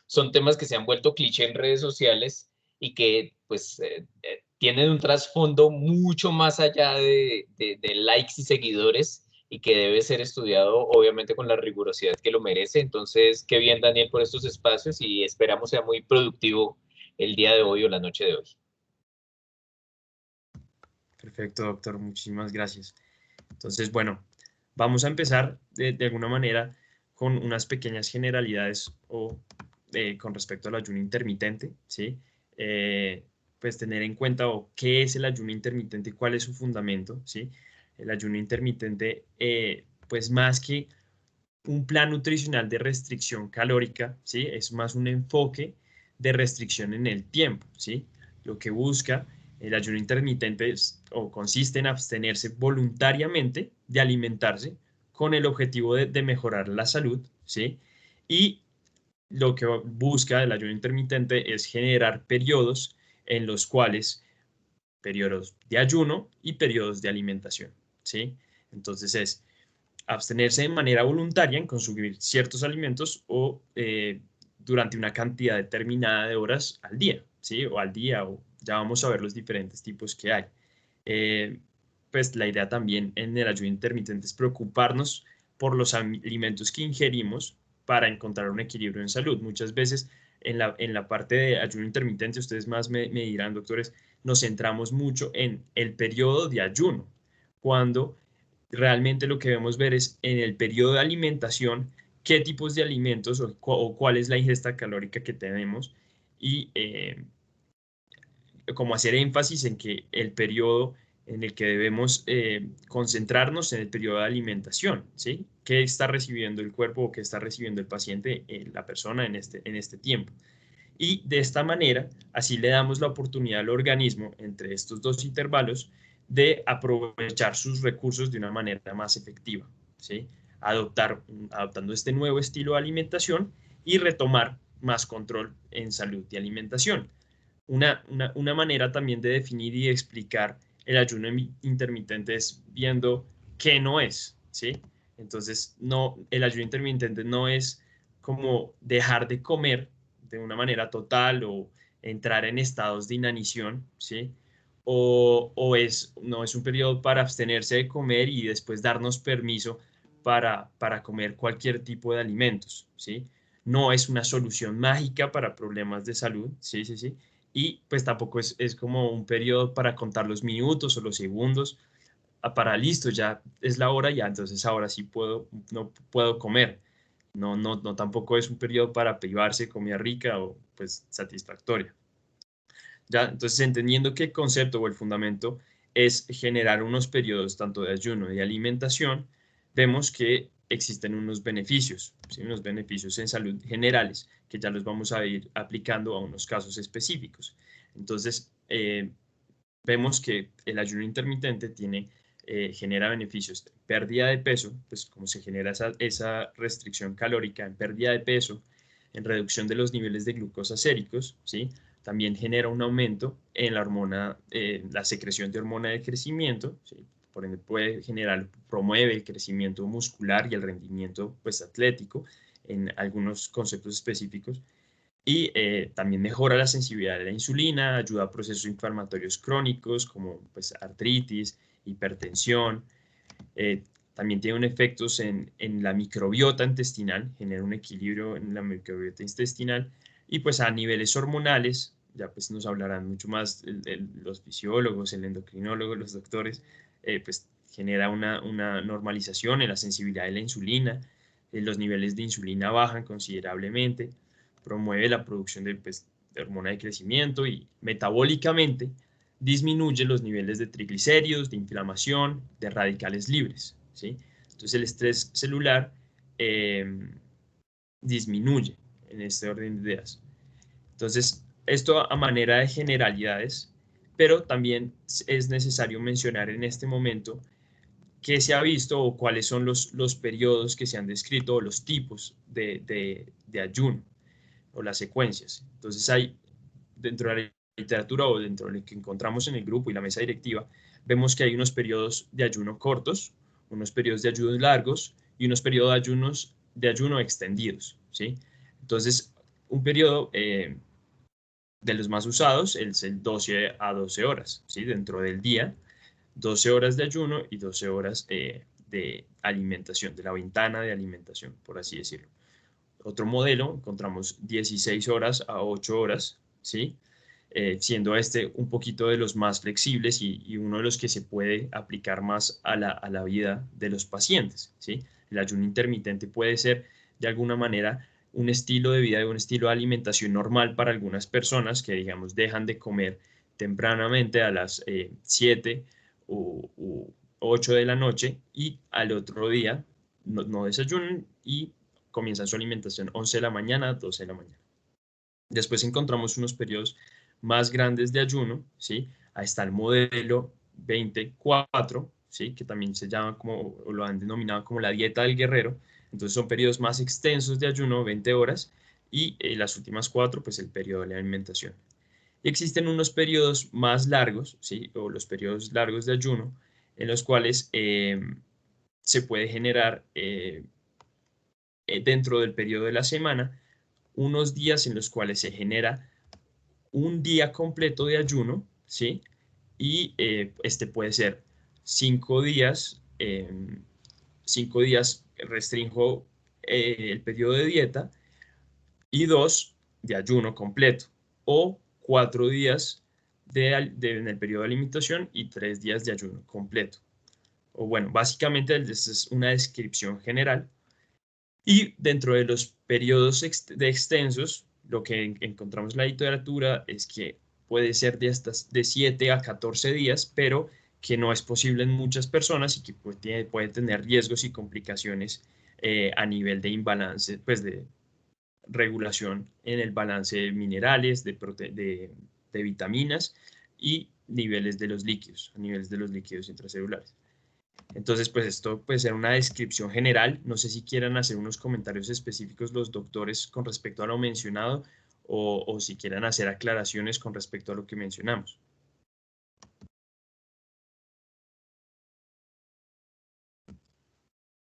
son temas que se han vuelto cliché en redes sociales y que pues tienen un trasfondo mucho más allá de likes y seguidores y que debe ser estudiado obviamente con la rigurosidad que lo merece. Entonces, qué bien, Daniel, por estos espacios y esperamos sea muy productivo el día de hoy o la noche de hoy. Perfecto, doctor, muchísimas gracias. Entonces, bueno, vamos a empezar de alguna manera con unas pequeñas generalidades con respecto al ayuno intermitente, ¿sí? Pues tener en cuenta qué es el ayuno intermitente y cuál es su fundamento, ¿sí? El ayuno intermitente, pues más que un plan nutricional de restricción calórica, ¿sí? Es más un enfoque de restricción en el tiempo, ¿sí? Lo que busca el ayuno intermitente consiste en abstenerse voluntariamente de alimentarse con el objetivo de mejorar la salud, ¿sí? Y lo que busca el ayuno intermitente es generar periodos en los cuales, periodos de ayuno y periodos de alimentación, ¿sí? Entonces es abstenerse de manera voluntaria en consumir ciertos alimentos o durante una cantidad determinada de horas al día, ¿sí? O al día, o ya vamos a ver los diferentes tipos que hay. Eh, pues la idea también en el ayuno intermitente es preocuparnos por los alimentos que ingerimos para encontrar un equilibrio en salud. Muchas veces en la parte de ayuno intermitente, ustedes más me dirán, doctores, nos centramos mucho en el periodo de ayuno, cuando realmente lo que debemos ver es en el periodo de alimentación qué tipos de alimentos o cuál es la ingesta calórica que tenemos y como hacer énfasis en que el periodo en el que debemos concentrarnos en el periodo de alimentación, ¿sí? ¿Qué está recibiendo el cuerpo o qué está recibiendo el paciente, la persona en este tiempo? Y de esta manera, así le damos la oportunidad al organismo, entre estos dos intervalos, de aprovechar sus recursos de una manera más efectiva, ¿sí? Adoptando este nuevo estilo de alimentación y retomar más control en salud y alimentación. Una manera también de definir y de explicar el ayuno intermitente es viendo qué no es, ¿sí? Entonces, no, el ayuno intermitente no es como dejar de comer de una manera total o entrar en estados de inanición, ¿sí? No es un periodo para abstenerse de comer y después darnos permiso para comer cualquier tipo de alimentos, ¿sí? No es una solución mágica para problemas de salud, sí, sí, sí. Y pues tampoco es como un periodo para contar los minutos o los segundos, para listo, ya es la hora, ya entonces ahora sí no puedo comer. No, tampoco es un periodo para privarse de comida rica o pues satisfactoria. Ya, entonces entendiendo que el concepto o el fundamento es generar unos periodos tanto de ayuno y de alimentación, vemos que existen unos beneficios, ¿sí? Unos beneficios en salud generales que ya los vamos a ir aplicando a unos casos específicos. Entonces, vemos que el ayuno intermitente genera beneficios, pérdida de peso, pues como se genera esa restricción calórica en pérdida de peso, en reducción de los niveles de glucosa séricos, ¿sí? También genera un aumento en la secreción de hormona de crecimiento, ¿sí? Por ende promueve el crecimiento muscular y el rendimiento pues, atlético en algunos conceptos específicos y también mejora la sensibilidad de la insulina, ayuda a procesos inflamatorios crónicos como pues, artritis, hipertensión, también tiene un efectos en la microbiota intestinal, genera un equilibrio en la microbiota intestinal y pues a niveles hormonales, ya pues nos hablarán mucho más los fisiólogos, el endocrinólogo, los doctores, pues genera una normalización en la sensibilidad de la insulina, los niveles de insulina bajan considerablemente, promueve la producción de hormona de crecimiento y metabólicamente disminuye los niveles de triglicéridos, de inflamación, de radicales libres, ¿sí? Entonces el estrés celular disminuye en este orden de ideas. Entonces, esto a manera de generalidades, pero también es necesario mencionar en este momento qué se ha visto o cuáles son los periodos que se han descrito o los tipos de ayuno o las secuencias. Entonces hay dentro de la literatura o dentro de lo que encontramos en el grupo y la mesa directiva, vemos que hay unos periodos de ayuno cortos, unos periodos de ayuno largos y unos periodos de ayuno extendidos, ¿sí? Entonces, un periodo de los más usados es el 12 a 12 horas, ¿sí? Dentro del día, 12 horas de ayuno y 12 horas de alimentación, de la ventana de alimentación, por así decirlo. Otro modelo, encontramos 16 horas a 8 horas, ¿sí? Siendo este un poquito de los más flexibles y uno de los que se puede aplicar más a la vida de los pacientes, ¿sí? El ayuno intermitente puede ser de alguna manera un estilo de vida, un estilo de alimentación normal para algunas personas que, digamos, dejan de comer tempranamente a las 7 u 8 de la noche y al otro día no desayunan y comienzan su alimentación 11 de la mañana, 12 de la mañana. Después encontramos unos periodos más grandes de ayuno, ¿sí? Ahí está el modelo 24, ¿sí? Que también se llama como, o lo han denominado como la dieta del guerrero. Entonces son periodos más extensos de ayuno, 20 horas, y las últimas 4, pues el periodo de la alimentación. Y existen unos periodos más largos, ¿sí? O los periodos largos de ayuno, en los cuales se puede generar dentro del periodo de la semana unos días en los cuales se genera un día completo de ayuno, ¿sí? Y este puede ser 5 días, 5 días restringo el periodo de dieta y 2 de ayuno completo, o 4 días en el periodo de alimentación y 3 días de ayuno completo. O bueno, básicamente esta es una descripción general. Y dentro de los periodos de extensos, lo que encontramos en la literatura es que puede ser de 7 a 14 días, pero que no es posible en muchas personas y que puede tener riesgos y complicaciones a nivel de imbalance, pues de regulación en el balance de minerales, de vitaminas y niveles de los líquidos, a niveles de los líquidos intracelulares. Entonces, pues esto puede ser una descripción general. No sé si quieran hacer unos comentarios específicos los doctores con respecto a lo mencionado o si quieran hacer aclaraciones con respecto a lo que mencionamos.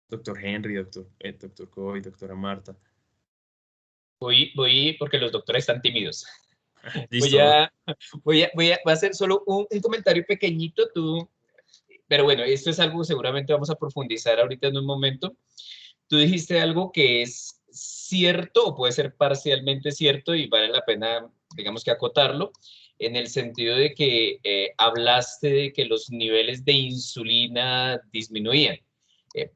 Doctor Henry, doctor Coy, doctora Marta. Voy porque los doctores están tímidos. Voy Listo. a, voy a hacer solo un comentario pequeñito, pero bueno, esto es algo que seguramente vamos a profundizar ahorita en un momento. Tú dijiste algo que es cierto o puede ser parcialmente cierto y vale la pena, digamos que acotarlo, en el sentido de que hablaste de que los niveles de insulina disminuían.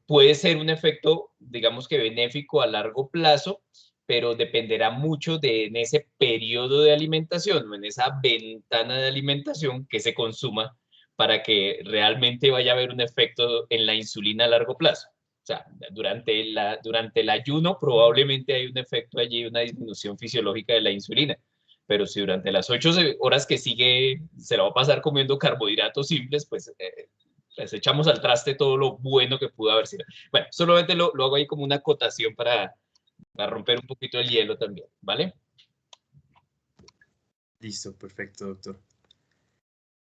Puede ser un efecto, digamos que benéfico a largo plazo, pero dependerá mucho de en ese periodo de alimentación o en esa ventana de alimentación que se consuma para que realmente vaya a haber un efecto en la insulina a largo plazo. O sea, durante el ayuno probablemente hay un efecto allí, una disminución fisiológica de la insulina, pero si durante las 8 horas que sigue se la va a pasar comiendo carbohidratos simples, pues les echamos al traste todo lo bueno que pudo haber sido. Bueno, solamente lo hago ahí como una acotación para romper un poquito el hielo también, ¿vale? Listo, perfecto, doctor.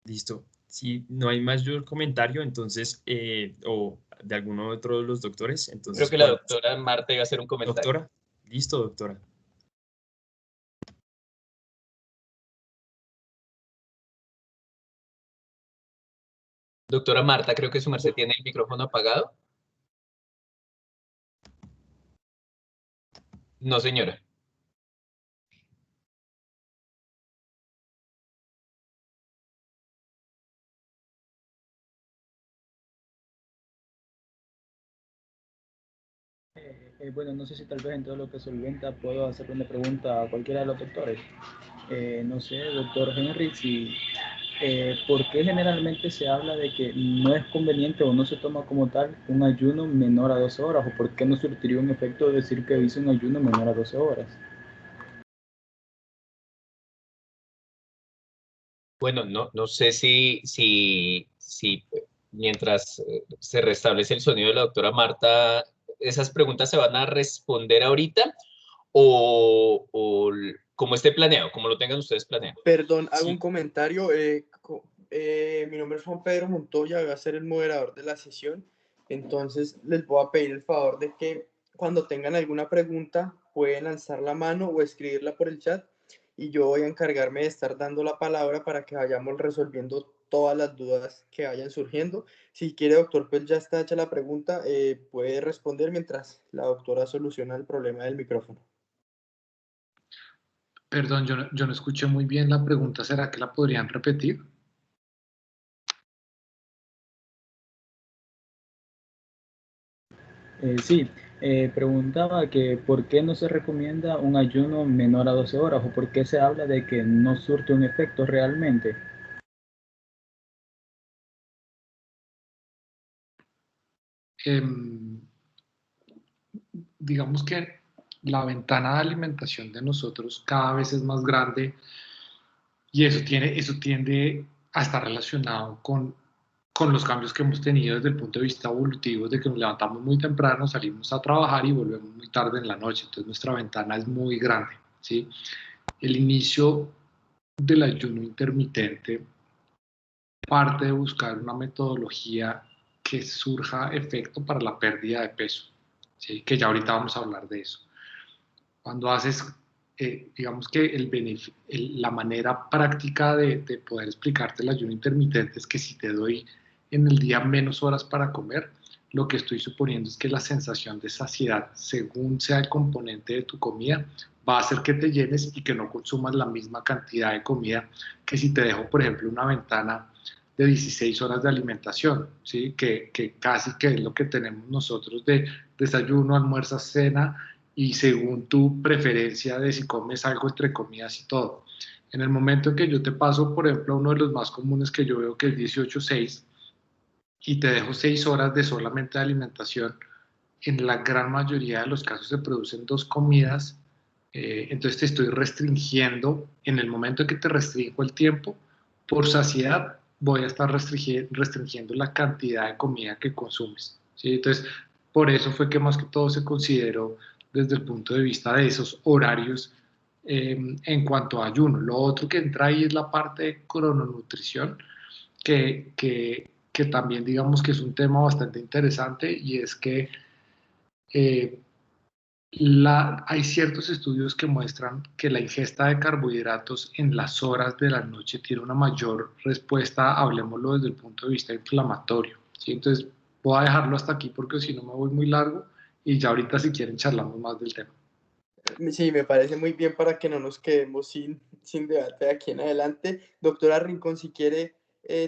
Listo. Si no hay mayor comentario, entonces, o de alguno otro de los doctores, Creo entonces que la podemos. doctora Marta iba a hacer un comentario. Doctora, listo, doctora. Doctora Marta, creo que su merced tiene el micrófono apagado. No, señora. Bueno, no sé si tal vez en todo lo que solventa puedo hacerle una pregunta a cualquiera de los doctores. No sé, doctor Henry, si, ¿por qué generalmente se habla de que no es conveniente o no se toma como tal un ayuno menor a 12 horas? ¿O por qué no surtiría un efecto decir que hice un ayuno menor a 12 horas? Bueno, no sé si mientras se restablece el sonido de la doctora Marta, esas preguntas se van a responder ahorita o como esté planeado, como lo tengan ustedes planeado. Perdón, hago un Sí, comentario. Mi nombre es Juan Pedro Montoya, voy a ser el moderador de la sesión. Entonces, les voy a pedir el favor de que cuando tengan alguna pregunta, pueden alzar la mano o escribirla por el chat y yo voy a encargarme de estar dando la palabra para que vayamos resolviendo todas las dudas que vayan surgiendo. Si quiere, doctor, pues ya está hecha la pregunta, puede responder mientras la doctora soluciona el problema del micrófono. Perdón, yo no escuché muy bien la pregunta. ¿Será que la podrían repetir? Sí, preguntaba que por qué no se recomienda un ayuno menor a 12 horas o por qué se habla de que no surte un efecto realmente. Digamos que la ventana de alimentación de nosotros cada vez es más grande y eso tiende a estar relacionado con los cambios que hemos tenido desde el punto de vista evolutivo, de que nos levantamos muy temprano, salimos a trabajar y volvemos muy tarde en la noche. Entonces nuestra ventana es muy grande, ¿sí? El inicio del ayuno intermitente parte de buscar una metodología que surja efecto para la pérdida de peso, ¿sí? Que ya ahorita vamos a hablar de eso. Cuando haces, digamos que la manera práctica de poder explicarte el ayuno intermitente es que si te doy en el día menos horas para comer, lo que estoy suponiendo es que la sensación de saciedad, según sea el componente de tu comida, va a hacer que te llenes y que no consumas la misma cantidad de comida que si te dejo, por ejemplo, una ventana de 16 horas de alimentación, ¿sí? Que casi que es lo que tenemos nosotros de desayuno, almuerzo, cena, y según tu preferencia de si comes algo entre comidas y todo. En el momento en que yo te paso, por ejemplo, uno de los más comunes que yo veo que es 18-6 y te dejo 6 horas de solamente de alimentación, en la gran mayoría de los casos se producen 2 comidas, entonces te estoy restringiendo, en el momento en que te restringo el tiempo, por saciedad voy a estar restringiendo la cantidad de comida que consumes, ¿sí? Entonces, por eso fue que más que todo se consideró desde el punto de vista de esos horarios en cuanto a ayuno. Lo otro que entra ahí es la parte de crononutrición, que también digamos que es un tema bastante interesante y es que eh, hay ciertos estudios que muestran que la ingesta de carbohidratos en las horas de la noche tiene una mayor respuesta, hablemoslo desde el punto de vista inflamatorio, ¿sí? Entonces voy a dejarlo hasta aquí porque si no me voy muy largo y ya ahorita si quieren charlamos más del tema. Sí, me parece muy bien para que no nos quedemos sin debate de aquí en adelante. Doctora Rincón, si quiere,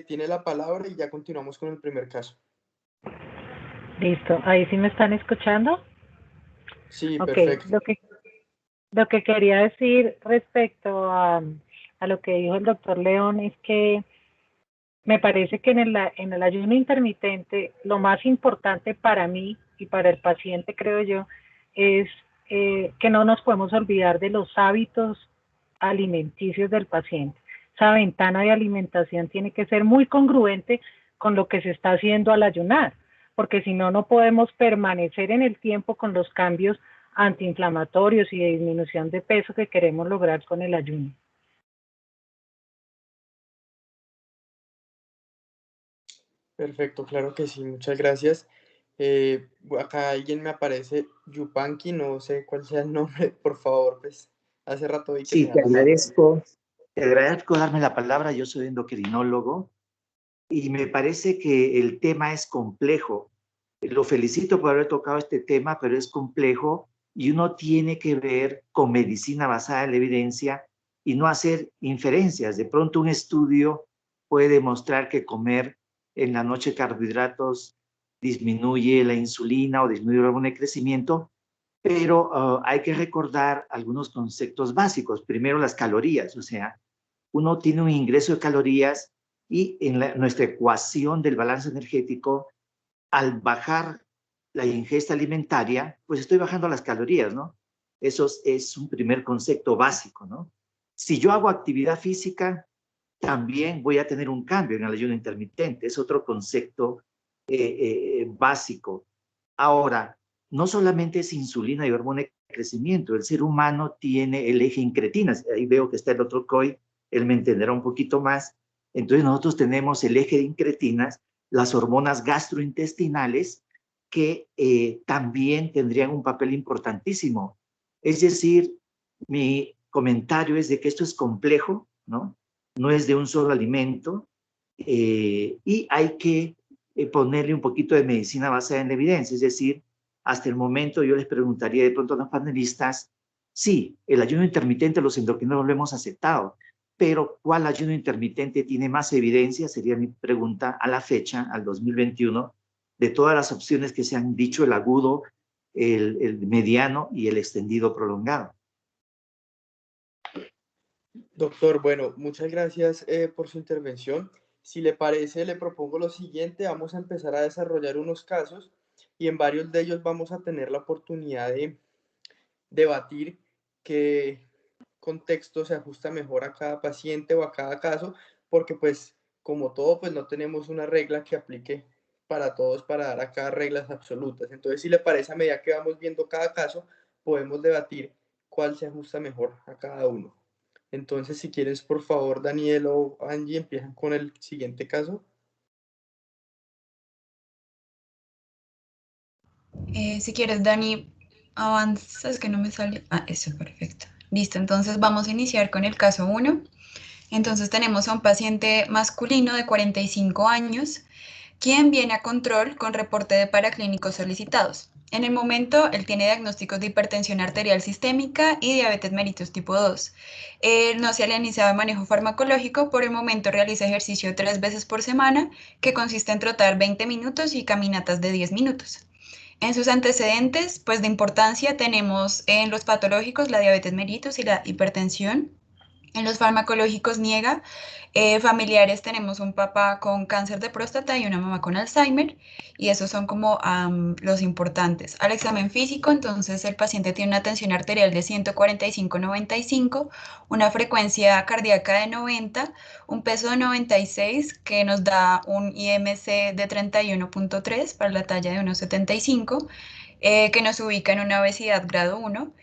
tiene la palabra y ya continuamos con el primer caso. Listo, ahí sí me están escuchando. Sí, Ok, perfecto. lo que quería decir respecto a lo que dijo el doctor León es que me parece que en el ayuno intermitente lo más importante para mí y para el paciente, creo yo, es que no nos podemos olvidar de los hábitos alimenticios del paciente. Esa ventana de alimentación tiene que ser muy congruente con lo que se está haciendo al ayunar, porque si no, no podemos permanecer en el tiempo con los cambios antiinflamatorios y de disminución de peso que queremos lograr con el ayuno. Perfecto, claro que sí, muchas gracias. Acá alguien me aparece, Yupanqui, no sé cuál sea el nombre, por favor, pues hace rato vi que Sí, tenía la mano. te agradezco darme la palabra. Yo soy endocrinólogo y me parece que el tema es complejo. Lo felicito por haber tocado este tema, pero es complejo y uno tiene que ver con medicina basada en la evidencia y no hacer inferencias. De pronto un estudio puede demostrar que comer en la noche carbohidratos disminuye la insulina o disminuye el hormona de crecimiento, pero hay que recordar algunos conceptos básicos. Primero, las calorías, o sea, uno tiene un ingreso de calorías y en nuestra ecuación del balance energético, al bajar la ingesta alimentaria, pues estoy bajando las calorías, ¿no? Eso es un primer concepto básico, ¿no? Si yo hago actividad física, también voy a tener un cambio en el ayuno intermitente. Es otro concepto básico. Ahora, no solamente es insulina y hormona de crecimiento, el ser humano tiene el eje incretinas. Ahí veo que está el otro COI, él me entenderá un poquito más. Entonces nosotros tenemos el eje de incretinas, las hormonas gastrointestinales, que también tendrían un papel importantísimo Es decir, mi comentario es de que esto es complejo, ¿no? No es de un solo alimento, y hay que ponerle un poquito de medicina basada en la evidencia. Es decir, hasta el momento yo les preguntaría de pronto a los panelistas, sí, el ayuno intermitente los endocrinólogos lo hemos aceptado, pero ¿cuál ayuno intermitente tiene más evidencia? Sería mi pregunta a la fecha, al 2021, de todas las opciones que se han dicho, el agudo, el mediano y el extendido prolongado. Doctor, bueno, muchas gracias por su intervención. Si le parece, le propongo lo siguiente, vamos a empezar a desarrollar unos casos y en varios de ellos vamos a tener la oportunidad de debatir qué contexto se ajusta mejor a cada paciente o a cada caso, porque pues como todo, pues no tenemos una regla que aplique para todos para dar acá reglas absolutas. Entonces, si le parece, a medida que vamos viendo cada caso, podemos debatir cuál se ajusta mejor a cada uno. Entonces, si quieres, por favor, Daniel o Angie, empiezan con el siguiente caso. Si quieres, Dani, avanza, es que no me sale. Ah, eso, perfecto. Listo, entonces vamos a iniciar con el caso 1. Entonces tenemos a un paciente masculino de 45 años, quien viene a control con reporte de paraclínicos solicitados. En el momento, él tiene diagnósticos de hipertensión arterial sistémica y diabetes mellitus tipo 2. No se ha iniciado el manejo farmacológico, por el momento realiza ejercicio 3 veces por semana, que consiste en trotar 20 minutos y caminatas de 10 minutos. En sus antecedentes, pues de importancia, tenemos en los patológicos la diabetes mellitus y la hipertensión. En los farmacológicos niega. Familiares tenemos un papá con cáncer de próstata y una mamá con Alzheimer, y esos son como los importantes. Al examen físico, entonces el paciente tiene una tensión arterial de 145/95, una frecuencia cardíaca de 90, un peso de 96, que nos da un IMC de 31.3 para la talla de 1,75, que nos ubica en una obesidad grado 1.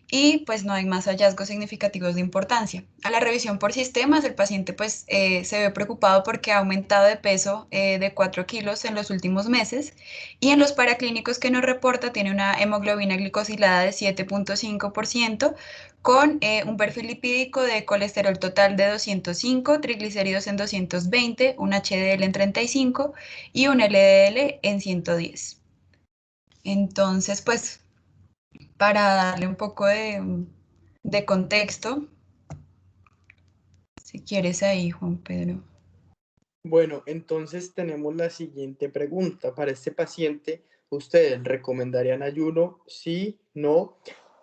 Y pues no hay más hallazgos significativos de importancia. A la revisión por sistemas, el paciente pues se ve preocupado porque ha aumentado de peso de 4 kilos en los últimos meses, y en los paraclínicos que nos reporta tiene una hemoglobina glicosilada de 7.5%, con un perfil lipídico de colesterol total de 205, triglicéridos en 220, un HDL en 35 y un LDL en 110. Entonces, pues para darle un poco de contexto, si quieres ahí, Juan Pedro. Bueno, entonces tenemos la siguiente pregunta. Para este paciente, ¿ustedes recomendarían ayuno? Sí, no,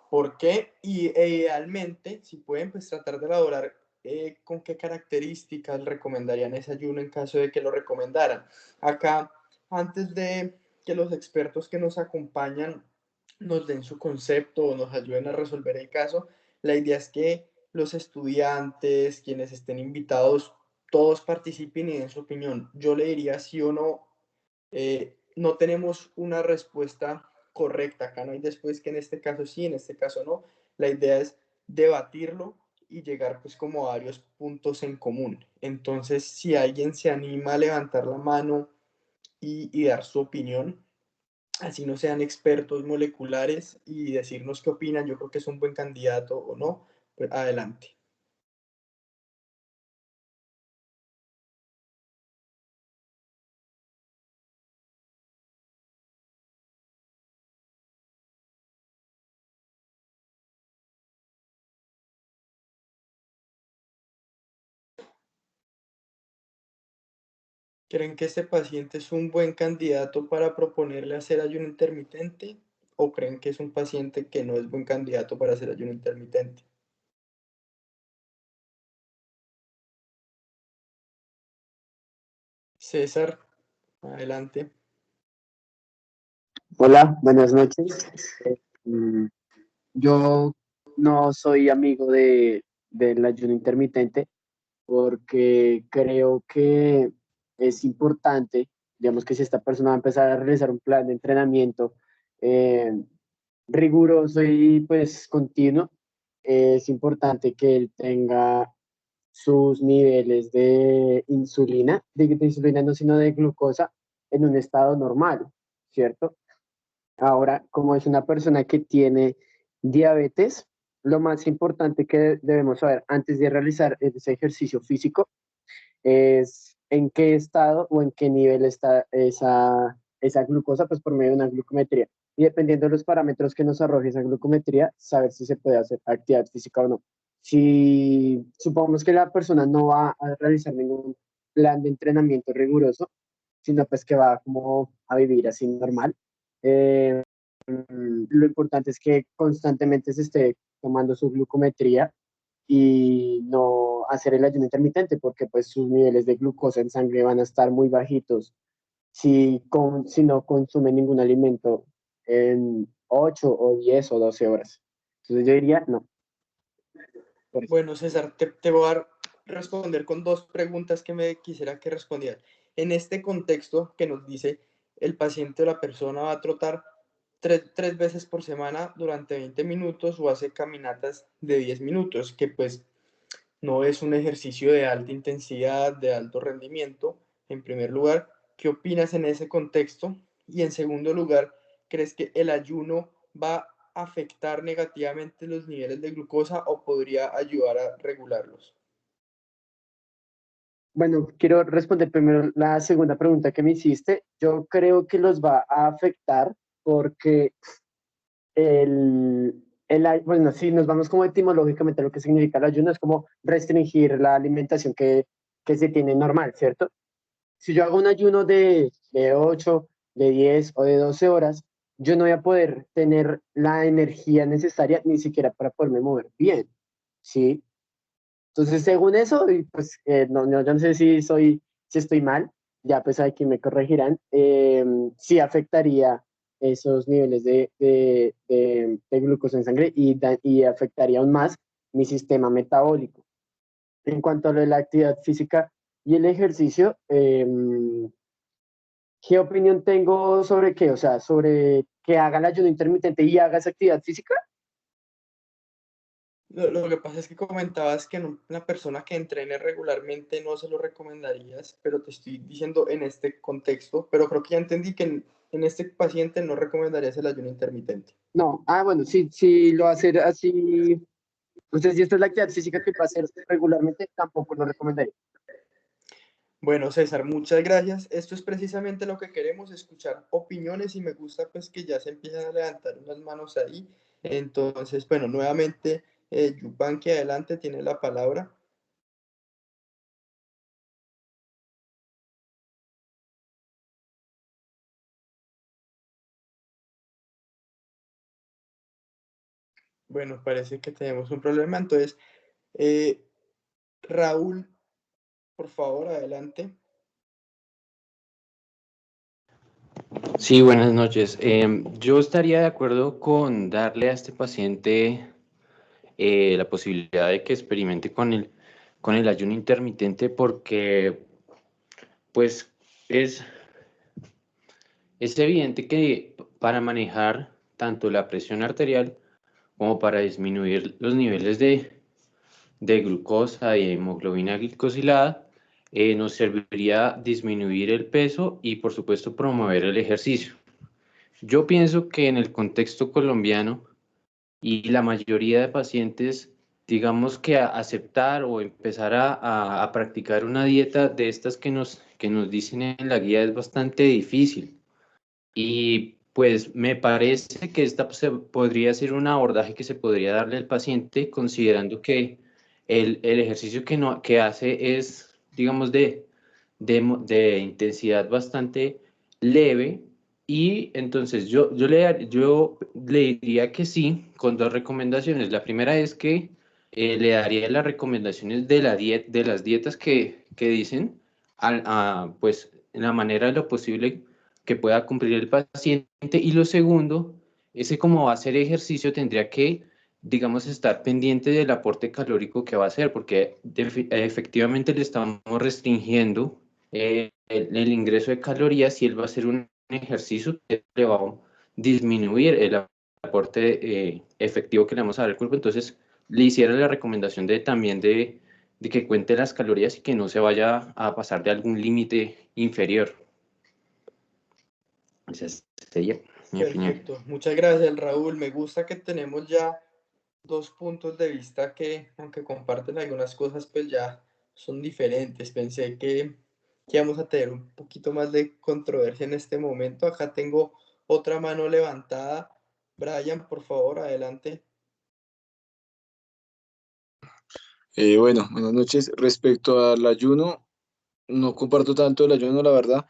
¿por qué? Y idealmente, si pueden, pues tratar de elaborar con qué características recomendarían ese ayuno en caso de que lo recomendaran. Acá, antes de que los expertos que nos acompañan nos den su concepto o nos ayuden a resolver el caso, la idea es que los estudiantes, quienes estén invitados, todos participen y den su opinión. Yo le diría sí o no. No tenemos una respuesta correcta. Acá no hay después que en este caso sí, en este caso no. La idea es debatirlo y llegar pues como a varios puntos en común. Entonces, si alguien se anima a levantar la mano y dar su opinión, así no sean expertos moleculares, y decirnos qué opinan, yo creo que es un buen candidato o no, pues adelante. ¿Creen que este paciente es un buen candidato para proponerle hacer ayuno intermitente o creen que es un paciente que no es buen candidato para hacer ayuno intermitente? César, adelante. Hola, buenas noches. Mm, Yo no soy amigo del ayuno intermitente porque creo que es importante, digamos que si esta persona va a empezar a realizar un plan de entrenamiento eh, riguroso y pues continuo, es importante que él tenga sus niveles de insulina, de insulina no sino de glucosa, en un estado normal, ¿cierto? Ahora, como es una persona que tiene diabetes, lo más importante que debemos saber antes de realizar ese ejercicio físico es en qué estado o en qué nivel está esa glucosa, pues por medio de una glucometría. Y dependiendo de los parámetros que nos arroje esa glucometría, saber si se puede hacer actividad física o no. Si supongamos que la persona no va a realizar ningún plan de entrenamiento riguroso, sino pues que va como a vivir así normal, lo importante es que constantemente se esté tomando su glucometría y no hacer el ayuno intermitente, porque pues sus niveles de glucosa en sangre van a estar muy bajitos si no consume ningún alimento en 8 o 10 o 12 horas. Entonces yo diría no. Bueno, César, te voy a responder con dos preguntas que me quisiera que respondieran. En este contexto que nos dice el paciente o la persona va a trotar tres veces por semana durante 20 minutos o hace caminatas de 10 minutos, que pues no es un ejercicio de alta intensidad, de alto rendimiento. En primer lugar, ¿qué opinas en ese contexto? Y en segundo lugar, ¿crees que el ayuno va a afectar negativamente los niveles de glucosa o podría ayudar a regularlos? Bueno, quiero responder primero la segunda pregunta que me hiciste. Yo creo que los va a afectar porque bueno, si nos vamos como etimológicamente a lo que significa el ayuno, es como restringir la alimentación que se tiene normal, ¿cierto? Si yo hago un ayuno de 8, de 10 o de 12 horas, yo no voy a poder tener la energía necesaria ni siquiera para poderme mover bien, ¿sí? Entonces, según eso, y pues yo no sé si estoy mal, ya pues aquí me corregirán, sí afectaría esos niveles de glucosa en sangre y afectaría aún más mi sistema metabólico. En cuanto a lo de la actividad física y el ejercicio, ¿qué opinión tengo sobre qué? O sea, sobre que haga el ayuno intermitente y haga esa actividad física. Lo que pasa es que comentabas que una persona que entrene regularmente no se lo recomendarías, pero te estoy diciendo en este contexto, pero creo que ya entendí que en este paciente no recomendarías el ayuno intermitente. No, bueno, si lo va a hacer así, entonces si esta es la actividad física que va a hacer regularmente, tampoco lo recomendaría. Bueno, César, muchas gracias. Esto es precisamente lo que queremos, escuchar opiniones y me gusta pues que ya se empiezan a levantar unas manos ahí. Entonces, bueno, nuevamente, Yupanqui, adelante, tiene la palabra. Bueno, parece que tenemos un problema. Entonces, Raúl, por favor, adelante. Sí, buenas noches. Yo estaría de acuerdo con darle a este paciente la posibilidad de que experimente con el ayuno intermitente porque pues es evidente que para manejar tanto la presión arterial como para disminuir los niveles de glucosa y hemoglobina glicosilada, nos serviría disminuir el peso y por supuesto promover el ejercicio. Yo pienso que en el contexto colombiano y la mayoría de pacientes, digamos que aceptar o empezar a practicar una dieta de estas que nos dicen en la guía es bastante difícil. Y pues me parece que esta podría ser un abordaje que se podría darle al paciente considerando que el ejercicio que hace es, digamos, de intensidad bastante leve y entonces yo le diría que sí con dos recomendaciones. La primera es que le daría las recomendaciones de de las dietas que dicen, pues en la manera de lo posible que pueda cumplir el paciente. Y lo segundo es que como va a hacer ejercicio tendría que, digamos, estar pendiente del aporte calórico que va a hacer, porque efectivamente le estamos restringiendo el ingreso de calorías y él va a hacer un ejercicio que le va a disminuir el aporte efectivo que le vamos a dar al cuerpo. Entonces, le hiciera la recomendación también de que cuente las calorías y que no se vaya a pasar de algún límite inferior. Esa sería. mi opinión. Perfecto, muchas gracias, Raúl. Me gusta que tenemos ya dos puntos de vista que, aunque comparten algunas cosas, pues ya son diferentes. Pensé que íbamos a tener un poquito más de controversia en este momento. Acá tengo otra mano levantada. Brian, por favor, adelante. Bueno, buenas noches. Respecto al ayuno, no comparto tanto el ayuno, la verdad.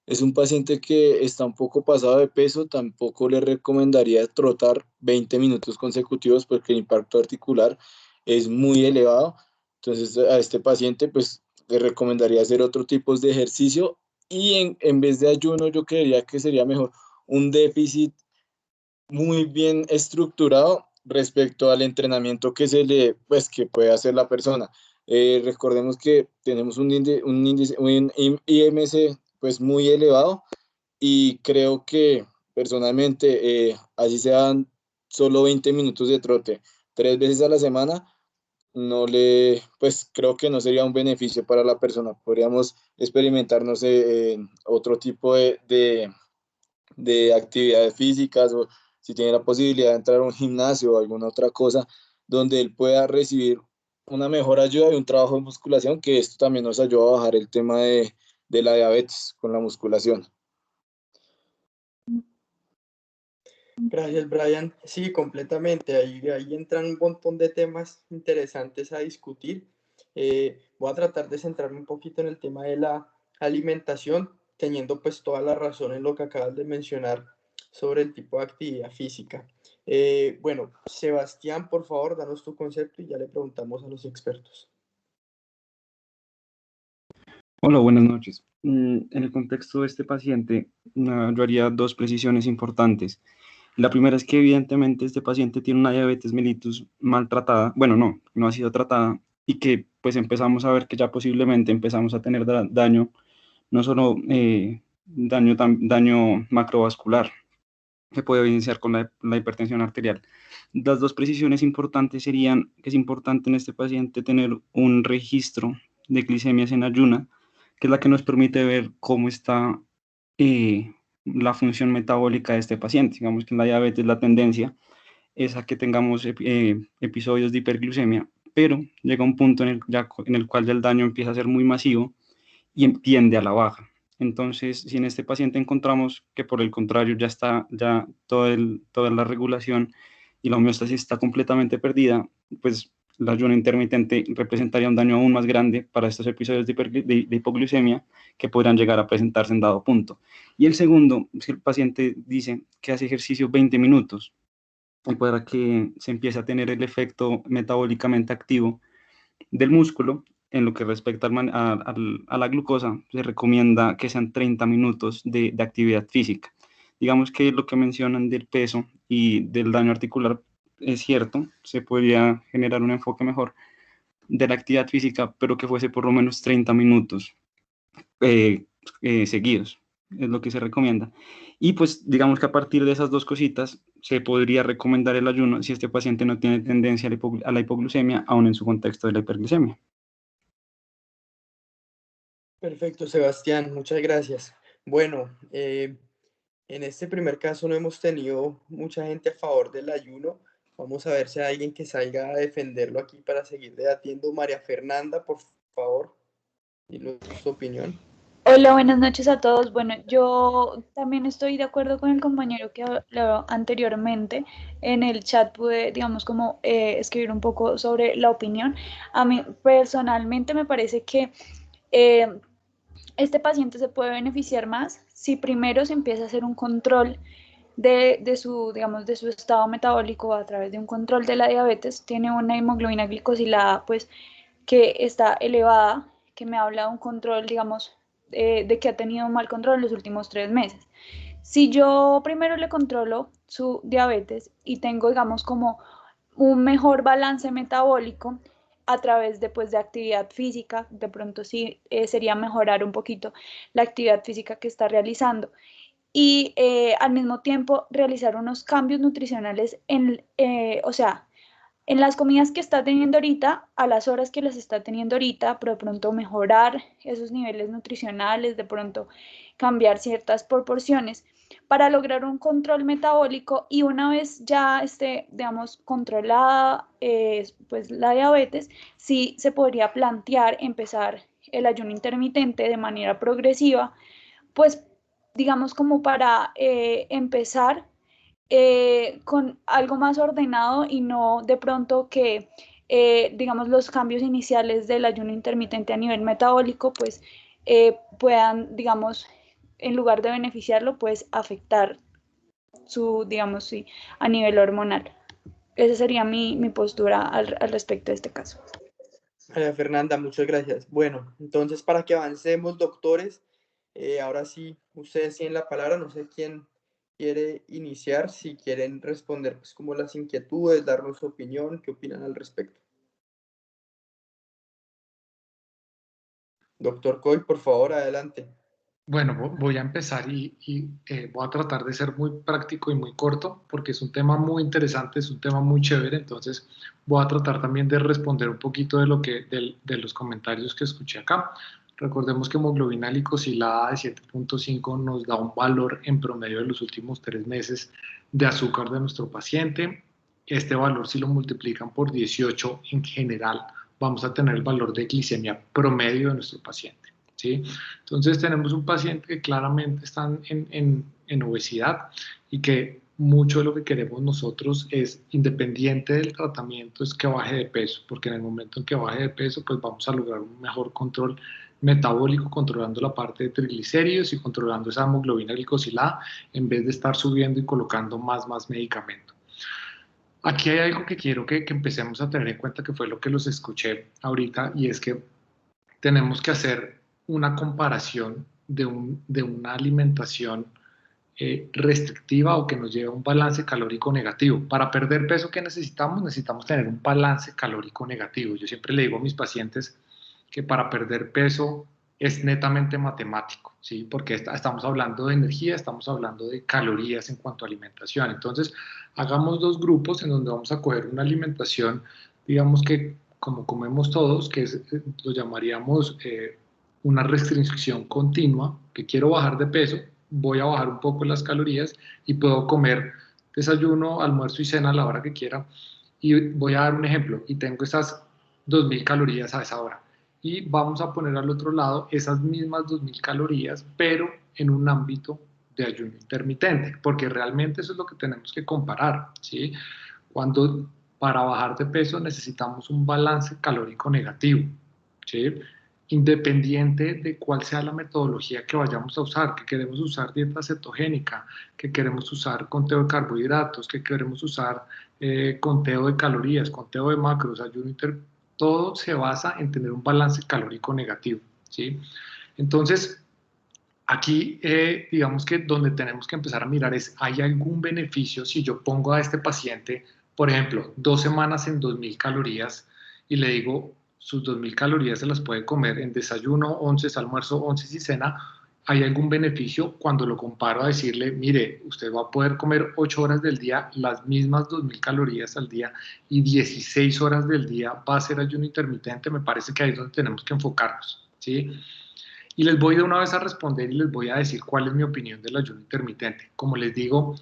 Es un paciente que está un poco pasado de peso, tampoco le recomendaría trotar 20 minutos consecutivos porque el impacto articular es muy elevado. Entonces a este paciente pues le recomendaría hacer otro tipo de ejercicio y en vez de ayuno yo creería que sería mejor un déficit muy bien estructurado respecto al entrenamiento que pues, que puede hacer la persona. Recordemos que tenemos un IMC pues muy elevado y creo que personalmente, así sean solo 20 minutos de trote 3 veces a la semana, pues creo que no sería un beneficio para la persona. Podríamos experimentar, no sé, en otro tipo de actividades físicas o si tiene la posibilidad de entrar a un gimnasio o alguna otra cosa donde él pueda recibir una mejor ayuda y un trabajo de musculación, que esto también nos ayuda a bajar el tema de la diabetes con la musculación. Gracias, Brian. Sí, completamente. Ahí entran un montón de temas interesantes a discutir. Voy a tratar de centrarme un poquito en el tema de la alimentación, teniendo pues toda la razón en lo que acabas de mencionar sobre el tipo de actividad física. Bueno, Sebastián, por favor, danos tu concepto y ya le preguntamos a los expertos. Hola, buenas noches. En el contexto de este paciente, yo haría dos precisiones importantes. La primera es que evidentemente este paciente tiene una diabetes mellitus maltratada, bueno, no ha sido tratada, y que pues empezamos a ver que ya posiblemente empezamos a tener daño, no solo daño macrovascular, que puede evidenciar con la hipertensión arterial. Las dos precisiones importantes serían que es importante en este paciente tener un registro de glicemias en ayuna, que es la que nos permite ver cómo está la función metabólica de este paciente. Digamos que en la diabetes la tendencia es a que tengamos episodios de hiperglucemia, pero llega un punto en el cual ya el daño empieza a ser muy masivo y tiende a la baja. Entonces, si en este paciente encontramos que por el contrario ya está toda la regulación y la homeostasis está completamente perdida, pues el ayuno intermitente representaría un daño aún más grande para estos episodios de hipoglucemia que podrán llegar a presentarse en dado punto. Y el segundo, si el paciente dice que hace ejercicio 20 minutos y para que se empiece a tener el efecto metabólicamente activo del músculo, en lo que respecta a la glucosa, se recomienda que sean 30 minutos de actividad física. Digamos que lo que mencionan del peso y del daño articular es cierto, se podría generar un enfoque mejor de la actividad física, pero que fuese por lo menos 30 minutos seguidos, es lo que se recomienda. Y pues digamos que a partir de esas dos cositas se podría recomendar el ayuno si este paciente no tiene tendencia a la hipoglucemia, aún en su contexto de la hiperglicemia. Perfecto, Sebastián, muchas gracias. Bueno, en este primer caso no hemos tenido mucha gente a favor del ayuno. Vamos a ver si hay alguien que salga a defenderlo aquí para seguir debatiendo. María Fernanda, por favor, dinos tu opinión. Hola, buenas noches a todos. Bueno, yo también estoy de acuerdo con el compañero que habló anteriormente. En el chat pude, digamos, como escribir un poco sobre la opinión. A mí personalmente me parece que este paciente se puede beneficiar más si primero se empieza a hacer un control de su, digamos, de su estado metabólico a través de un control de la diabetes. Tiene una hemoglobina glicosilada, pues, que está elevada, que me habla de un control, digamos, de que ha tenido un mal control en los últimos 3 meses. Si yo primero le controlo su diabetes y tengo, digamos, como un mejor balance metabólico a través de, pues, de actividad física, de pronto sí sería mejorar un poquito la actividad física que está realizando y al mismo tiempo realizar unos cambios nutricionales o sea, en las comidas que está teniendo ahorita, a las horas que las está teniendo ahorita, pero de pronto mejorar esos niveles nutricionales, de pronto cambiar ciertas proporciones para lograr un control metabólico, y una vez ya esté, digamos, controlada pues la diabetes, sí se podría plantear empezar el ayuno intermitente de manera progresiva, pues digamos como para empezar con algo más ordenado y no de pronto que, digamos, los cambios iniciales del ayuno intermitente a nivel metabólico, pues puedan, digamos, en lugar de beneficiarlo, pues afectar su, digamos, sí, a nivel hormonal. Esa sería mi postura al respecto de este caso. María Fernanda, muchas gracias. Bueno, entonces para que avancemos, doctores, ahora sí, ustedes tienen la palabra, no sé quién quiere iniciar, si quieren responder pues como las inquietudes, darnos su opinión, qué opinan al respecto. Doctor Coy, por favor, adelante. Bueno, voy a empezar y voy a tratar de ser muy práctico y muy corto porque es un tema muy interesante, es un tema muy chévere, entonces voy a tratar también de responder un poquito de de los comentarios que escuché acá. Recordemos que hemoglobina glicosilada de 7.5 nos da un valor en promedio de los últimos 3 meses de azúcar de nuestro paciente. Este valor, si lo multiplican por 18 en general, vamos a tener el valor de glicemia promedio de nuestro paciente, ¿sí? Entonces tenemos un paciente que claramente está en obesidad y que mucho de lo que queremos nosotros es, independiente del tratamiento, es que baje de peso, porque en el momento en que baje de peso, pues vamos a lograr un mejor control metabólico, controlando la parte de triglicéridos y controlando esa hemoglobina glicosilada, en vez de estar subiendo y colocando más medicamento. Aquí hay algo que quiero que empecemos a tener en cuenta, que fue lo que los escuché ahorita, y es que tenemos que hacer una comparación de una alimentación restrictiva o que nos lleve a un balance calórico negativo. Para perder peso, ¿qué necesitamos? Necesitamos tener un balance calórico negativo. Yo siempre le digo a mis pacientes que para perder peso es netamente matemático, ¿sí? Porque estamos hablando de energía, estamos hablando de calorías en cuanto a alimentación. Entonces, hagamos 2 grupos en donde vamos a coger una alimentación, digamos que como comemos todos, que lo llamaríamos una restricción continua, que quiero bajar de peso, voy a bajar un poco las calorías y puedo comer desayuno, almuerzo y cena a la hora que quiera. Y voy a dar un ejemplo, y tengo esas 2.000 calorías a esa hora. Y vamos a poner al otro lado esas mismas 2.000 calorías, pero en un ámbito de ayuno intermitente, porque realmente eso es lo que tenemos que comparar, ¿sí? Cuando para bajar de peso necesitamos un balance calórico negativo, ¿sí? Independiente de cuál sea la metodología que vayamos a usar, que queremos usar dieta cetogénica, que queremos usar conteo de carbohidratos, que queremos usar conteo de calorías, conteo de macros, ayuno intermitente, todo se basa en tener un balance calórico negativo, ¿sí? Entonces, aquí, digamos que donde tenemos que empezar a mirar es, ¿hay algún beneficio si yo pongo a este paciente, por ejemplo, 2 semanas en 2.000 calorías y le digo, sus 2.000 calorías se las puede comer en desayuno, onces, almuerzo, onces y cena? ¿Hay algún beneficio cuando lo comparo a decirle, mire, usted va a poder comer 8 horas del día, las mismas 2.000 calorías al día, y 16 horas del día va a ser ayuno intermitente? Me parece que ahí es donde tenemos que enfocarnos, ¿sí? Y les voy de una vez a responder y les voy a decir cuál es mi opinión del ayuno intermitente. Como les digo,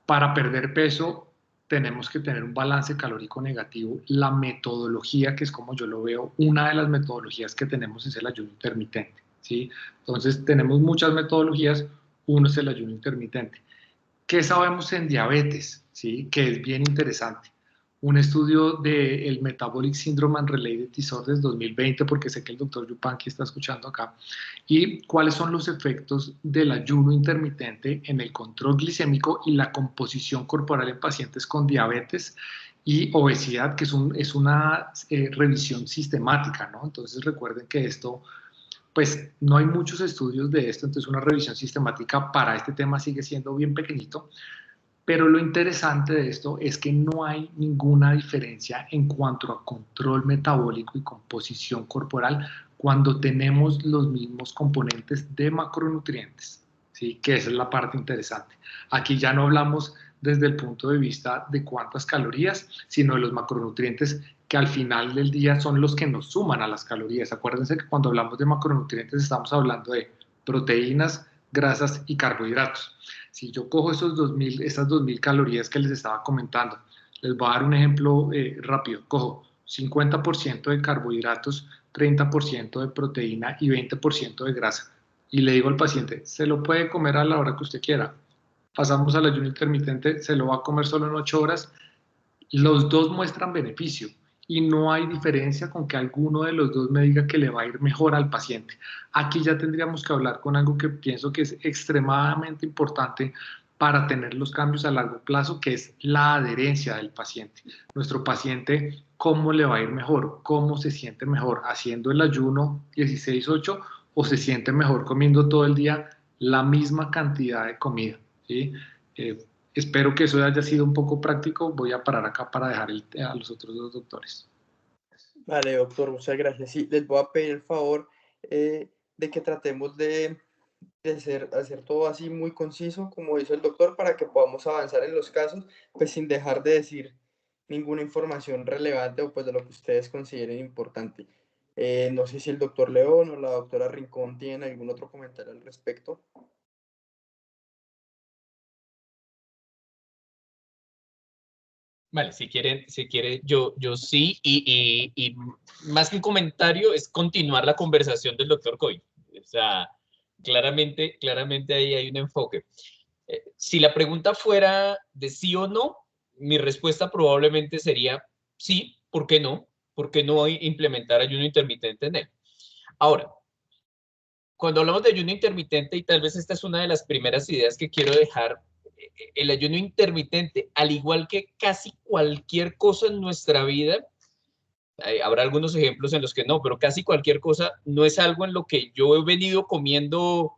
para perder peso tenemos que tener un balance calórico negativo. La metodología, que es como yo lo veo, una de las metodologías que tenemos es el ayuno intermitente, ¿sí? Entonces tenemos muchas metodologías, uno es el ayuno intermitente. ¿Qué sabemos en diabetes? ¿Sí? Que es bien interesante. Un estudio del Metabolic Syndrome and Related Disorders 2020, porque sé que el doctor Yupanqui está escuchando acá, y cuáles son los efectos del ayuno intermitente en el control glicémico y la composición corporal en pacientes con diabetes y obesidad, que es una revisión sistemática, ¿no? Entonces recuerden que esto, pues no hay muchos estudios de esto, entonces una revisión sistemática para este tema sigue siendo bien pequeñito. Pero lo interesante de esto es que no hay ninguna diferencia en cuanto a control metabólico y composición corporal cuando tenemos los mismos componentes de macronutrientes, ¿sí? Que esa es la parte interesante. Aquí ya no hablamos desde el punto de vista de cuántas calorías, sino de los macronutrientes que al final del día son los que nos suman a las calorías. Acuérdense que cuando hablamos de macronutrientes estamos hablando de proteínas, grasas y carbohidratos. Si yo cojo esas 2.000 calorías que les estaba comentando, les voy a dar un ejemplo rápido. Cojo 50% de carbohidratos, 30% de proteína y 20% de grasa. Y le digo al paciente, se lo puede comer a la hora que usted quiera. Pasamos al ayuno intermitente, se lo va a comer solo en 8 horas. Los dos muestran beneficio y no hay diferencia con que alguno de los dos me diga que le va a ir mejor al paciente. Aquí ya tendríamos que hablar con algo que pienso que es extremadamente importante para tener los cambios a largo plazo, que es la adherencia del paciente. Nuestro paciente, ¿cómo le va a ir mejor? ¿Cómo se siente mejor? ¿Haciendo el ayuno 16-8 o se siente mejor comiendo todo el día la misma cantidad de comida? ¿Sí? Espero que eso haya sido un poco práctico. Voy a parar acá para dejar a los otros dos doctores. Vale, doctor, muchas gracias. Sí, les voy a pedir el favor de que tratemos de hacer todo así muy conciso, como hizo el doctor, para que podamos avanzar en los casos, pues sin dejar de decir ninguna información relevante o pues de lo que ustedes consideren importante. No sé si el doctor León o la doctora Rincón tienen algún otro comentario al respecto. Vale, si quiere, yo sí, y más que un comentario es continuar la conversación del doctor Coy. O sea, claramente ahí hay un enfoque. Si la pregunta fuera de sí o no, mi respuesta probablemente sería sí, ¿por qué no? ¿Por qué no implementar ayuno intermitente en él? Ahora, cuando hablamos de ayuno intermitente, y tal vez esta es una de las primeras ideas que quiero dejar, el ayuno intermitente, al igual que casi cualquier cosa en nuestra vida, habrá algunos ejemplos en los que no, pero casi cualquier cosa no es algo en lo que yo he venido comiendo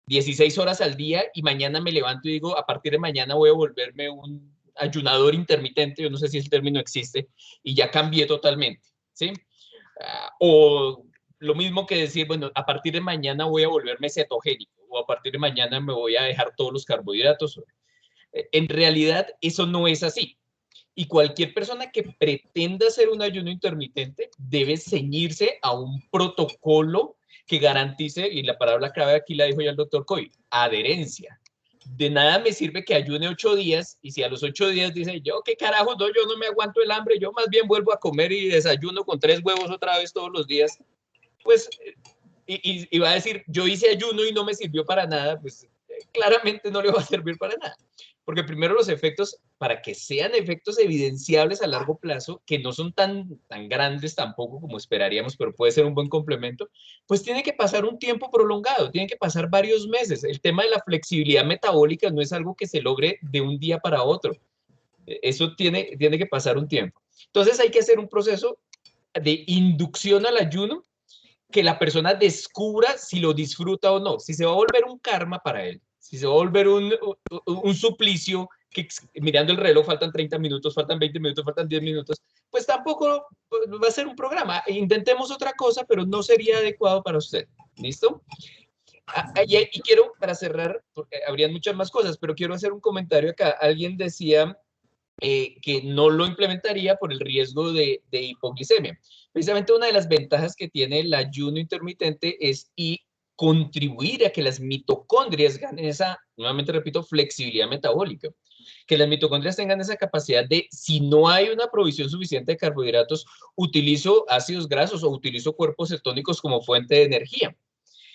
16 horas al día y mañana me levanto y digo, a partir de mañana voy a volverme un ayunador intermitente, yo no sé si el término existe, y ya cambié totalmente, ¿sí? O lo mismo que decir, bueno, a partir de mañana voy a volverme cetogénico, o a partir de mañana me voy a dejar todos los carbohidratos. En realidad, eso no es así. Y cualquier persona que pretenda hacer un ayuno intermitente debe ceñirse a un protocolo que garantice, y la palabra clave aquí la dijo ya el doctor Coy, adherencia. De nada me sirve que ayune 8 días y si a los 8 días dice, yo qué carajo, no, yo no me aguanto el hambre, yo más bien vuelvo a comer y desayuno con 3 huevos otra vez todos los días, pues, y va a decir, yo hice ayuno y no me sirvió para nada, pues claramente no le va a servir para nada. Porque primero los efectos, para que sean efectos evidenciables a largo plazo, que no son tan grandes tampoco como esperaríamos, pero puede ser un buen complemento, pues tiene que pasar un tiempo prolongado, tiene que pasar varios meses. El tema de la flexibilidad metabólica no es algo que se logre de un día para otro. Eso tiene que pasar un tiempo. Entonces hay que hacer un proceso de inducción al ayuno, que la persona descubra si lo disfruta o no, si se va a volver un karma para él, si se va a volver un suplicio, que mirando el reloj faltan 30 minutos, faltan 20 minutos, faltan 10 minutos, pues tampoco va a ser un programa. Intentemos otra cosa, pero no sería adecuado para usted. ¿Listo? Y quiero, para cerrar, porque habrían muchas más cosas, pero quiero hacer un comentario acá. Alguien decía que no lo implementaría por el riesgo de hipoglicemia. Precisamente una de las ventajas que tiene el ayuno intermitente es contribuir a que las mitocondrias ganen esa, nuevamente repito, flexibilidad metabólica. Que las mitocondrias tengan esa capacidad de, si no hay una provisión suficiente de carbohidratos, utilizo ácidos grasos o utilizo cuerpos cetónicos como fuente de energía.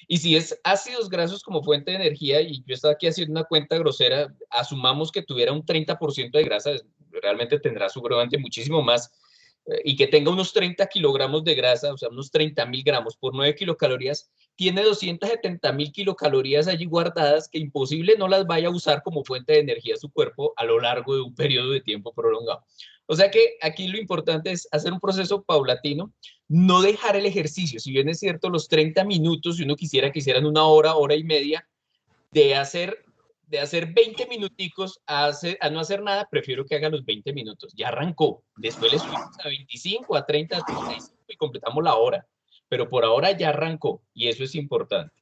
Y si es ácidos grasos como fuente de energía, y yo estaba aquí haciendo una cuenta grosera, asumamos que tuviera un 30% de grasa, realmente tendrá seguramente muchísimo más, y que tenga unos 30 kilogramos de grasa, o sea, unos 30.000 gramos por 9 kilocalorías, tiene 270.000 kilocalorías allí guardadas que imposible no las vaya a usar como fuente de energía su cuerpo a lo largo de un periodo de tiempo prolongado. O sea que aquí lo importante es hacer un proceso paulatino, no dejar el ejercicio. Si bien es cierto, los 30 minutos, si uno quisiera que hicieran una hora, hora y media, de hacer 20 minuticos a no hacer nada, prefiero que haga los 20 minutos. Ya arrancó. Después le subimos a 25, a 30, a 35 y completamos la hora. Pero por ahora ya arrancó y eso es importante.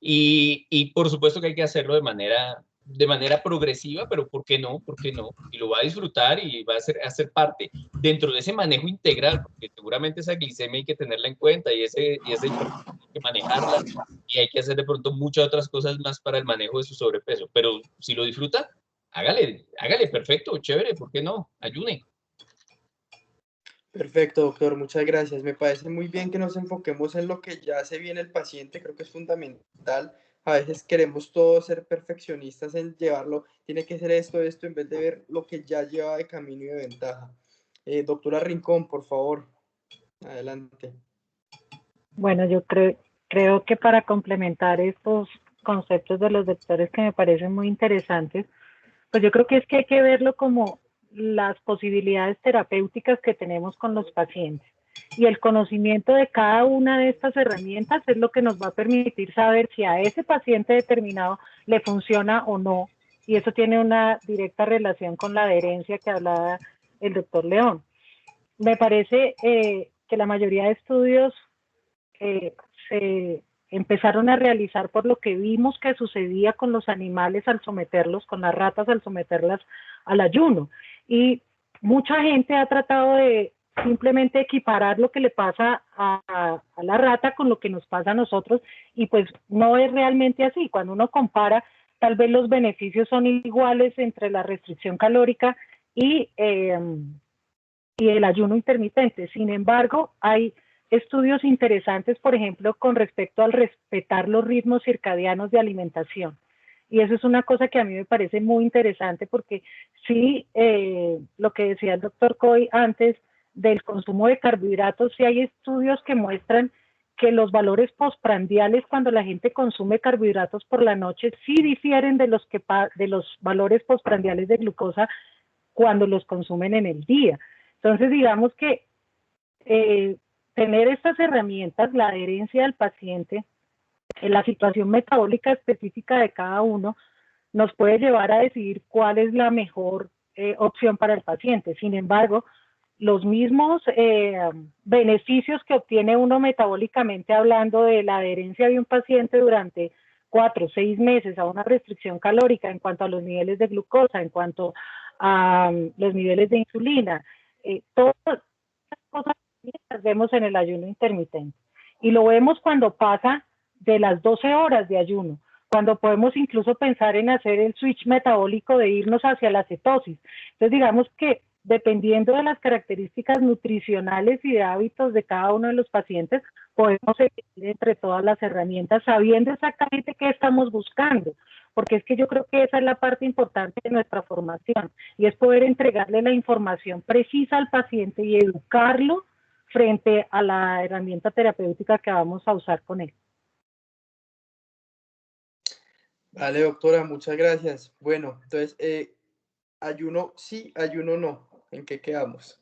Y por supuesto que hay que hacerlo de manera de manera progresiva, pero ¿por qué no? ¿Por qué no? Y lo va a disfrutar y va a ser parte dentro de ese manejo integral, porque seguramente esa glicemia hay que tenerla en cuenta y esa hipertensión hay que manejarla y hay que hacer de pronto muchas otras cosas más para el manejo de su sobrepeso. Pero si lo disfruta, hágale, perfecto, chévere, ¿por qué no? Ayune. Perfecto, doctor, muchas gracias. Me parece muy bien que nos enfoquemos en lo que ya hace bien el paciente, creo que es fundamental. A veces queremos todos ser perfeccionistas en llevarlo, tiene que ser esto, en vez de ver lo que ya lleva de camino y de ventaja. Doctora Rincón, por favor, adelante. Bueno, yo creo que para complementar estos conceptos de los doctores que me parecen muy interesantes, pues yo creo que es que hay que verlo como las posibilidades terapéuticas que tenemos con los pacientes. Y el conocimiento de cada una de estas herramientas es lo que nos va a permitir saber si a ese paciente determinado le funciona o no. Y eso tiene una directa relación con la adherencia que hablaba el doctor León. Me parece que la mayoría de estudios se empezaron a realizar por lo que vimos que sucedía con los animales al someterlos, con las ratas al someterlas al ayuno. Y mucha gente ha tratado de simplemente equiparar lo que le pasa a la rata con lo que nos pasa a nosotros, y pues no es realmente así. Cuando uno compara, tal vez los beneficios son iguales entre la restricción calórica y el ayuno intermitente. Sin embargo, hay estudios interesantes, por ejemplo, con respecto al respetar los ritmos circadianos de alimentación. Y eso es una cosa que a mí me parece muy interesante, porque sí, lo que decía el doctor Coy antes del consumo de carbohidratos, sí hay estudios que muestran que los valores postprandiales cuando la gente consume carbohidratos por la noche sí difieren de los valores postprandiales de glucosa cuando los consumen en el día. Entonces, digamos que tener estas herramientas, la adherencia del paciente, en la situación metabólica específica de cada uno, nos puede llevar a decidir cuál es la mejor opción para el paciente. Sin embargo, los mismos beneficios que obtiene uno metabólicamente hablando de la adherencia de un paciente durante 4 o 6 meses a una restricción calórica en cuanto a los niveles de glucosa, en cuanto a los niveles de insulina, todas las cosas las vemos en el ayuno intermitente. Y lo vemos cuando pasa de las 12 horas de ayuno, cuando podemos incluso pensar en hacer el switch metabólico de irnos hacia la cetosis. Entonces, digamos que dependiendo de las características nutricionales y de hábitos de cada uno de los pacientes, podemos elegir entre todas las herramientas sabiendo exactamente qué estamos buscando, porque es que yo creo que esa es la parte importante de nuestra formación, y es poder entregarle la información precisa al paciente y educarlo frente a la herramienta terapéutica que vamos a usar con él. Vale, doctora, muchas gracias. Bueno, entonces, ayuno sí, ayuno no. ¿En qué quedamos?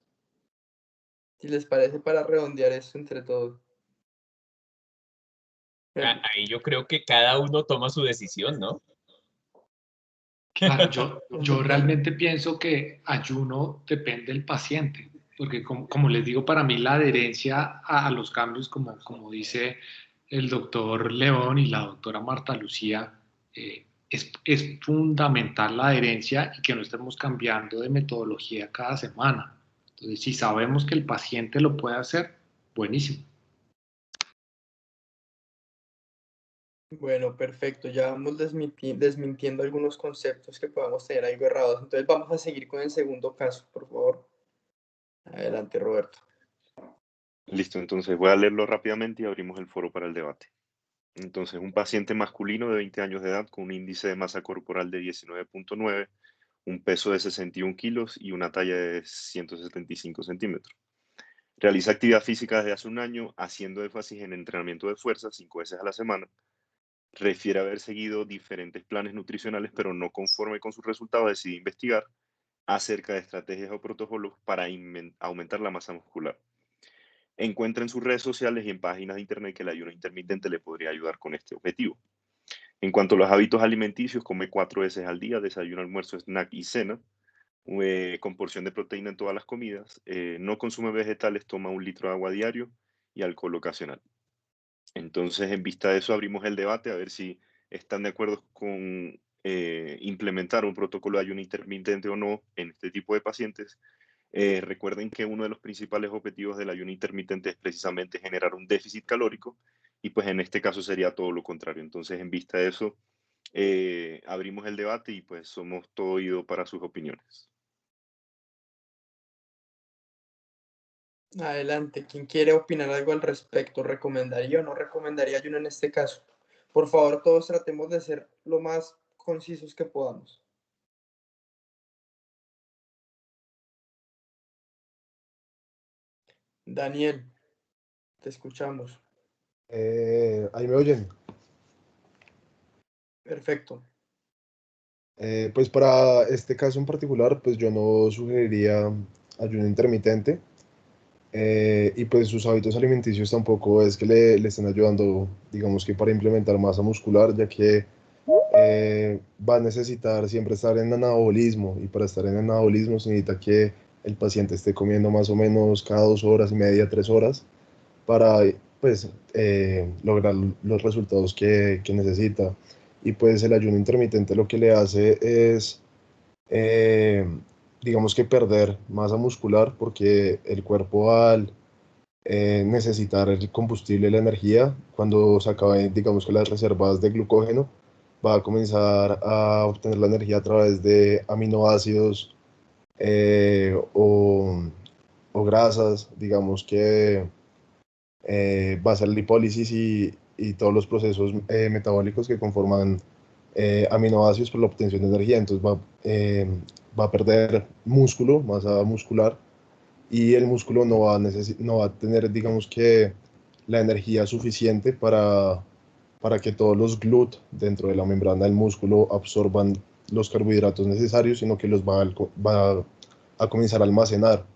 Si les parece, para redondear esto entre todos. Ahí yo creo que cada uno toma su decisión, ¿no? Claro, yo realmente pienso que ayuno depende del paciente, porque como les digo, para mí la adherencia a los cambios, como dice el doctor León y la doctora Marta Lucía, es fundamental la adherencia y que no estemos cambiando de metodología cada semana. Entonces, si sabemos que el paciente lo puede hacer, buenísimo. Bueno, perfecto. Ya vamos desmintiendo algunos conceptos que podamos tener algo errados. Entonces vamos a seguir con el segundo caso, por favor. Adelante, Roberto. Listo, entonces voy a leerlo rápidamente y abrimos el foro para el debate. Entonces, un paciente masculino de 20 años de edad con un índice de masa corporal de 19.9, un peso de 61 kilos y una talla de 175 centímetros. Realiza actividad física desde hace un año, haciendo énfasis en entrenamiento de fuerza 5 veces a la semana. Refiere haber seguido diferentes planes nutricionales, pero no conforme con sus resultados, decide investigar acerca de estrategias o protocolos para aumentar la masa muscular. Encuentra en sus redes sociales y en páginas de internet que el ayuno intermitente le podría ayudar con este objetivo. En cuanto a los hábitos alimenticios, come 4 veces al día, desayuno, almuerzo, snack y cena, con porción de proteína en todas las comidas. No consume vegetales, toma 1 litro de agua diario y alcohol ocasional. Entonces, en vista de eso, abrimos el debate a ver si están de acuerdo con implementar un protocolo de ayuno intermitente o no en este tipo de pacientes. Recuerden que uno de los principales objetivos del ayuno intermitente es precisamente generar un déficit calórico, y pues en este caso sería todo lo contrario. Entonces, en vista de eso, abrimos el debate y pues somos todo oído para sus opiniones. Adelante, ¿quién quiere opinar algo al respecto? ¿Recomendaría o no recomendaría ayuno en este caso? Por favor, todos tratemos de ser lo más concisos que podamos. Daniel, te escuchamos. Ahí me oyen. Perfecto. Pues para este caso en particular, pues yo no sugeriría ayuno intermitente, y pues sus hábitos alimenticios tampoco es que le estén ayudando, digamos que para implementar masa muscular, ya que va a necesitar siempre estar en anabolismo, y para estar en anabolismo se necesita que el paciente esté comiendo más o menos cada 2 horas y media, 3 horas, para pues lograr los resultados que necesita. Y pues el ayuno intermitente lo que le hace es, eh, digamos que perder masa muscular, porque el cuerpo al necesitar el combustible, la energía, cuando se acaben, digamos que las reservas de glucógeno, va a comenzar a obtener la energía a través de aminoácidos, o grasas, digamos que va a ser lipólisis y todos los procesos metabólicos que conforman aminoácidos por la obtención de energía. Entonces va a perder músculo, masa muscular, y el músculo no va a tener, digamos que, la energía suficiente para que todos los GLUT dentro de la membrana del músculo absorban los carbohidratos necesarios, sino que los va a comenzar a almacenar.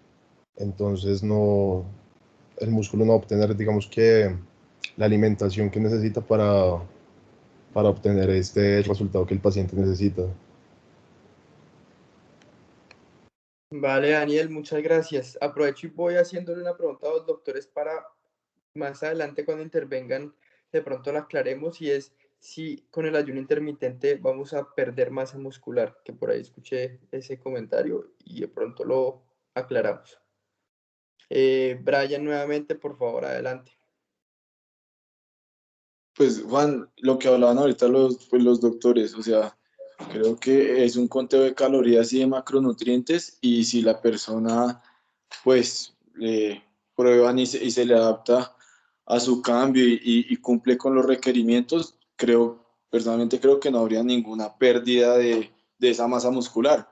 Entonces el músculo no va a obtener, digamos que, la alimentación que necesita para obtener este resultado que el paciente necesita. Vale, Daniel, muchas gracias. Aprovecho y voy haciéndole una pregunta a los doctores para más adelante, cuando intervengan, de pronto la aclaremos, y es si con el ayuno intermitente vamos a perder masa muscular, que por ahí escuché ese comentario y de pronto lo aclaramos. Brian, nuevamente, por favor, adelante. Pues Juan, lo que hablaban ahorita los doctores, o sea, creo que es un conteo de calorías y de macronutrientes, y si la persona pues prueban y se le adapta a su cambio y cumple con los requerimientos, personalmente creo que no habría ninguna pérdida de esa masa muscular,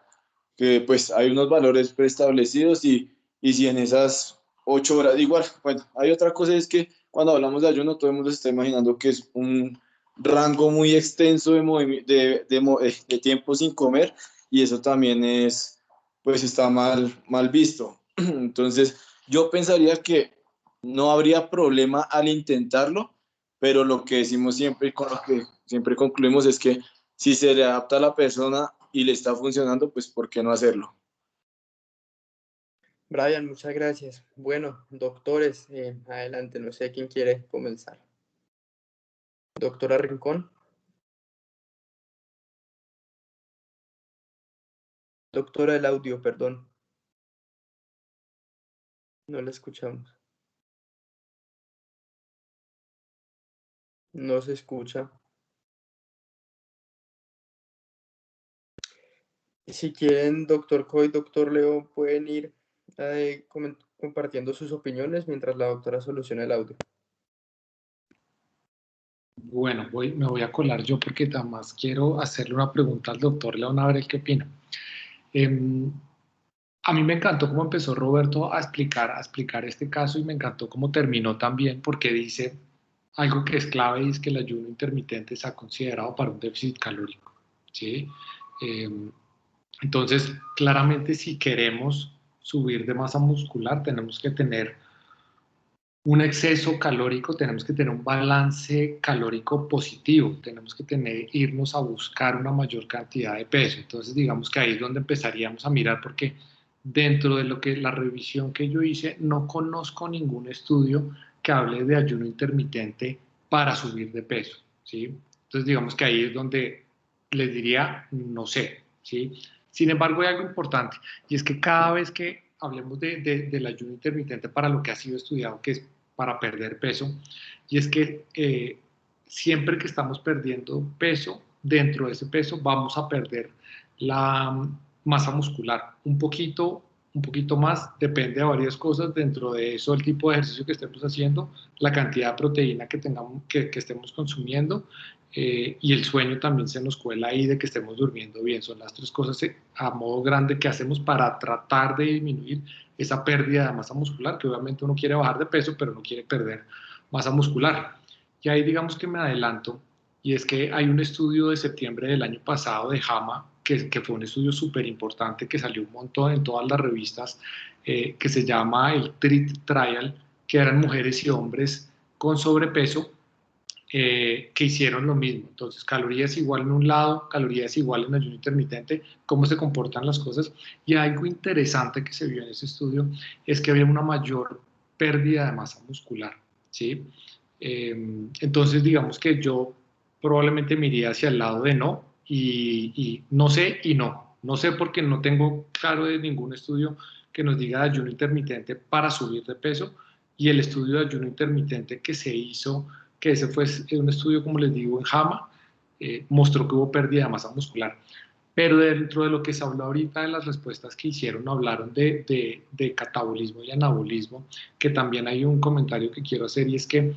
que pues hay unos valores preestablecidos, y si en esas 8 horas, igual, bueno, hay otra cosa, es que cuando hablamos de ayuno todo el mundo se está imaginando que es un rango muy extenso de tiempo sin comer, y eso también pues está mal visto. Entonces, yo pensaría que no habría problema al intentarlo, pero lo que decimos siempre y con lo que siempre concluimos es que si se le adapta a la persona y le está funcionando, pues ¿por qué no hacerlo? Brian, muchas gracias. Bueno, doctores, adelante, no sé quién quiere comenzar. Doctora Rincón. Doctora, el audio, perdón. No la escuchamos. No se escucha. Si quieren, doctor Coy, doctor Leo, pueden ir compartiendo sus opiniones mientras la doctora soluciona el audio. Bueno, me voy a colar yo porque además quiero hacerle una pregunta al doctor León a ver el qué opina. A mí me encantó cómo empezó Roberto a explicar este caso, y me encantó cómo terminó también, porque dice algo que es clave, y es que el ayuno intermitente está considerado para un déficit calórico, ¿sí? Entonces, claramente, si queremos subir de masa muscular, tenemos que tener un exceso calórico, tenemos que tener un balance calórico positivo, tenemos que irnos a buscar una mayor cantidad de peso. Entonces, digamos que ahí es donde empezaríamos a mirar, porque dentro de la revisión que yo hice, no conozco ningún estudio que hable de ayuno intermitente para subir de peso, ¿sí? Entonces, digamos que ahí es donde les diría, no sé, ¿sí? Sin embargo, hay algo importante, y es que cada vez que hablemos del ayuno intermitente para lo que ha sido estudiado, que es para perder peso, y es que siempre que estamos perdiendo peso, dentro de ese peso vamos a perder la masa muscular, un poquito más, depende de varias cosas, dentro de eso el tipo de ejercicio que estemos haciendo, la cantidad de proteína que estemos consumiendo, y el sueño también se nos cuela ahí de que estemos durmiendo bien. Son las tres cosas a modo grande que hacemos para tratar de disminuir esa pérdida de masa muscular, que obviamente uno quiere bajar de peso, pero no quiere perder masa muscular. Y ahí digamos que me adelanto, y es que hay un estudio de septiembre del año pasado de JAMA, que fue un estudio súper importante que salió un montón en todas las revistas, que se llama el TRIT Trial, que eran mujeres y hombres con sobrepeso, que hicieron lo mismo. Entonces, calorías igual en un lado, calorías igual en ayuno intermitente, cómo se comportan las cosas. Y algo interesante que se vio en ese estudio es que había una mayor pérdida de masa muscular, ¿sí? Entonces, digamos que yo probablemente me iría hacia el lado de no, y no sé y no. No sé porque no tengo claro de ningún estudio que nos diga de ayuno intermitente para subir de peso, y el estudio de ayuno intermitente que se hizo, que ese fue un estudio, como les digo, en JAMA, mostró que hubo pérdida de masa muscular. Pero dentro de lo que se habló ahorita de las respuestas que hicieron, hablaron de catabolismo y anabolismo, que también hay un comentario que quiero hacer, y es que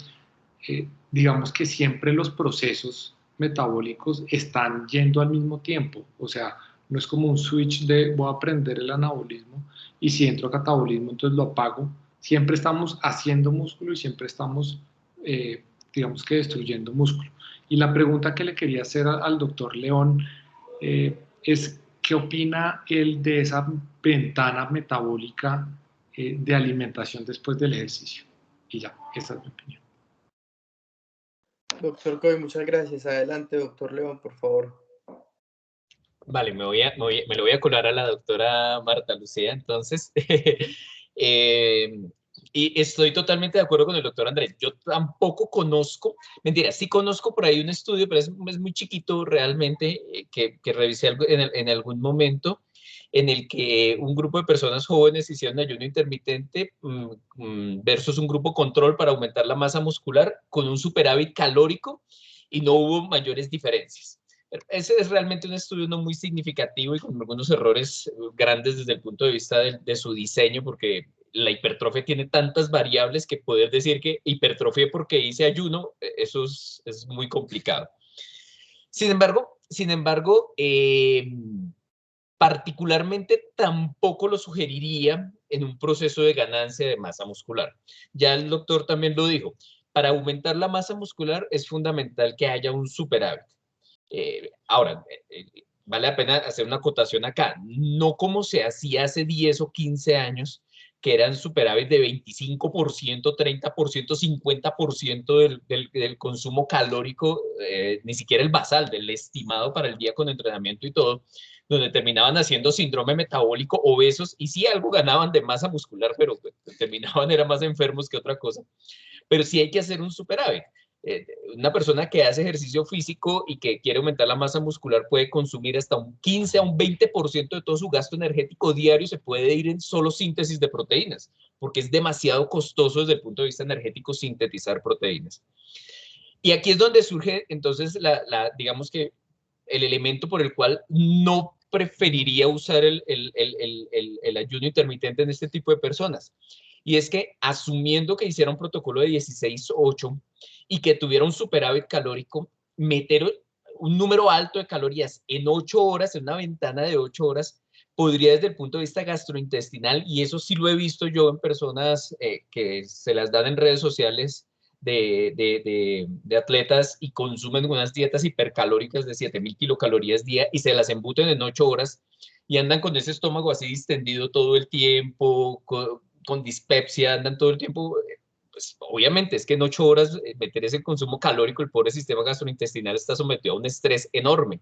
digamos que siempre los procesos metabólicos están yendo al mismo tiempo. O sea, no es como un switch de voy a aprender el anabolismo y si entro a catabolismo entonces lo apago. Siempre estamos haciendo músculo y siempre estamos digamos que destruyendo músculo. Y la pregunta que le quería hacer al doctor León es ¿qué opina él de esa ventana metabólica de alimentación después del ejercicio? Y ya, esa es mi opinión. Doctor Coy, muchas gracias. Adelante, doctor León, por favor. Vale, me lo voy a colar a la doctora Marta Lucía, entonces. Y estoy totalmente de acuerdo con el doctor Andrés. Yo tampoco conozco, mentira, sí conozco por ahí un estudio, pero es muy chiquito realmente, que revisé en algún momento, en el que un grupo de personas jóvenes hicieron ayuno intermitente versus un grupo control para aumentar la masa muscular con un superávit calórico y no hubo mayores diferencias. Ese es realmente un estudio no muy significativo y con algunos errores grandes desde el punto de vista de su diseño, porque la hipertrofia tiene tantas variables que poder decir que hipertrofia porque hice ayuno, eso es muy complicado. Sin embargo, particularmente tampoco lo sugeriría en un proceso de ganancia de masa muscular. Ya el doctor también lo dijo, para aumentar la masa muscular es fundamental que haya un superávit. Ahora, vale la pena hacer una acotación acá, no como se hacía hace 10 o 15 años, que eran superávit de 25%, 30%, 50% del consumo calórico, ni siquiera el basal, del estimado para el día con entrenamiento y todo, donde terminaban haciendo síndrome metabólico, obesos, y sí algo ganaban de masa muscular, pero terminaban era más enfermos que otra cosa. Pero sí hay que hacer un superávit. Una persona que hace ejercicio físico y que quiere aumentar la masa muscular puede consumir hasta un 15 a un 20% de todo su gasto energético diario, se puede ir en solo síntesis de proteínas, porque es demasiado costoso desde el punto de vista energético sintetizar proteínas. Y aquí es donde surge entonces digamos que el elemento por el cual no preferiría usar el ayuno intermitente en este tipo de personas. Y es que asumiendo que hiciera un protocolo de 16-8 y que tuviera un superávit calórico, meter un número alto de calorías en 8 horas, en una ventana de 8 horas, podría desde el punto de vista gastrointestinal, y eso sí lo he visto yo en personas que se las dan en redes sociales de atletas y consumen unas dietas hipercalóricas de 7.000 kilocalorías día y se las embuten en 8 horas y andan con ese estómago así distendido todo el tiempo, con dispepsia, andan todo el tiempo, pues obviamente es que en 8 horas meter ese consumo calórico, el pobre sistema gastrointestinal está sometido a un estrés enorme.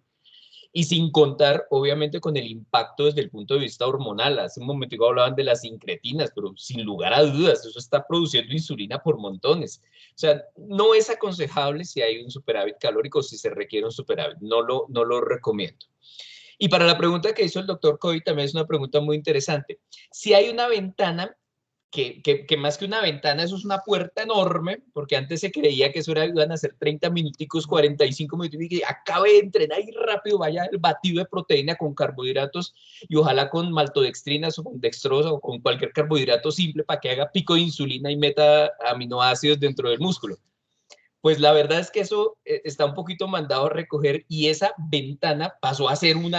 Y sin contar, obviamente, con el impacto desde el punto de vista hormonal. Hace un momento hablaban de las incretinas, pero sin lugar a dudas, eso está produciendo insulina por montones. O sea, no es aconsejable si hay un superávit calórico, si se requiere un superávit. No lo recomiendo. Y para la pregunta que hizo el doctor Coy, también es una pregunta muy interesante. Si hay una ventana, que más que una ventana, eso es una puerta enorme, porque antes se creía que eso iban a ser 30 minuticos, 45 minutos, y que acabe de entrenar y rápido vaya el batido de proteína con carbohidratos y ojalá con maltodextrinas o con dextrosa o con cualquier carbohidrato simple para que haga pico de insulina y meta aminoácidos dentro del músculo. Pues la verdad es que eso está un poquito mandado a recoger y esa ventana pasó a ser un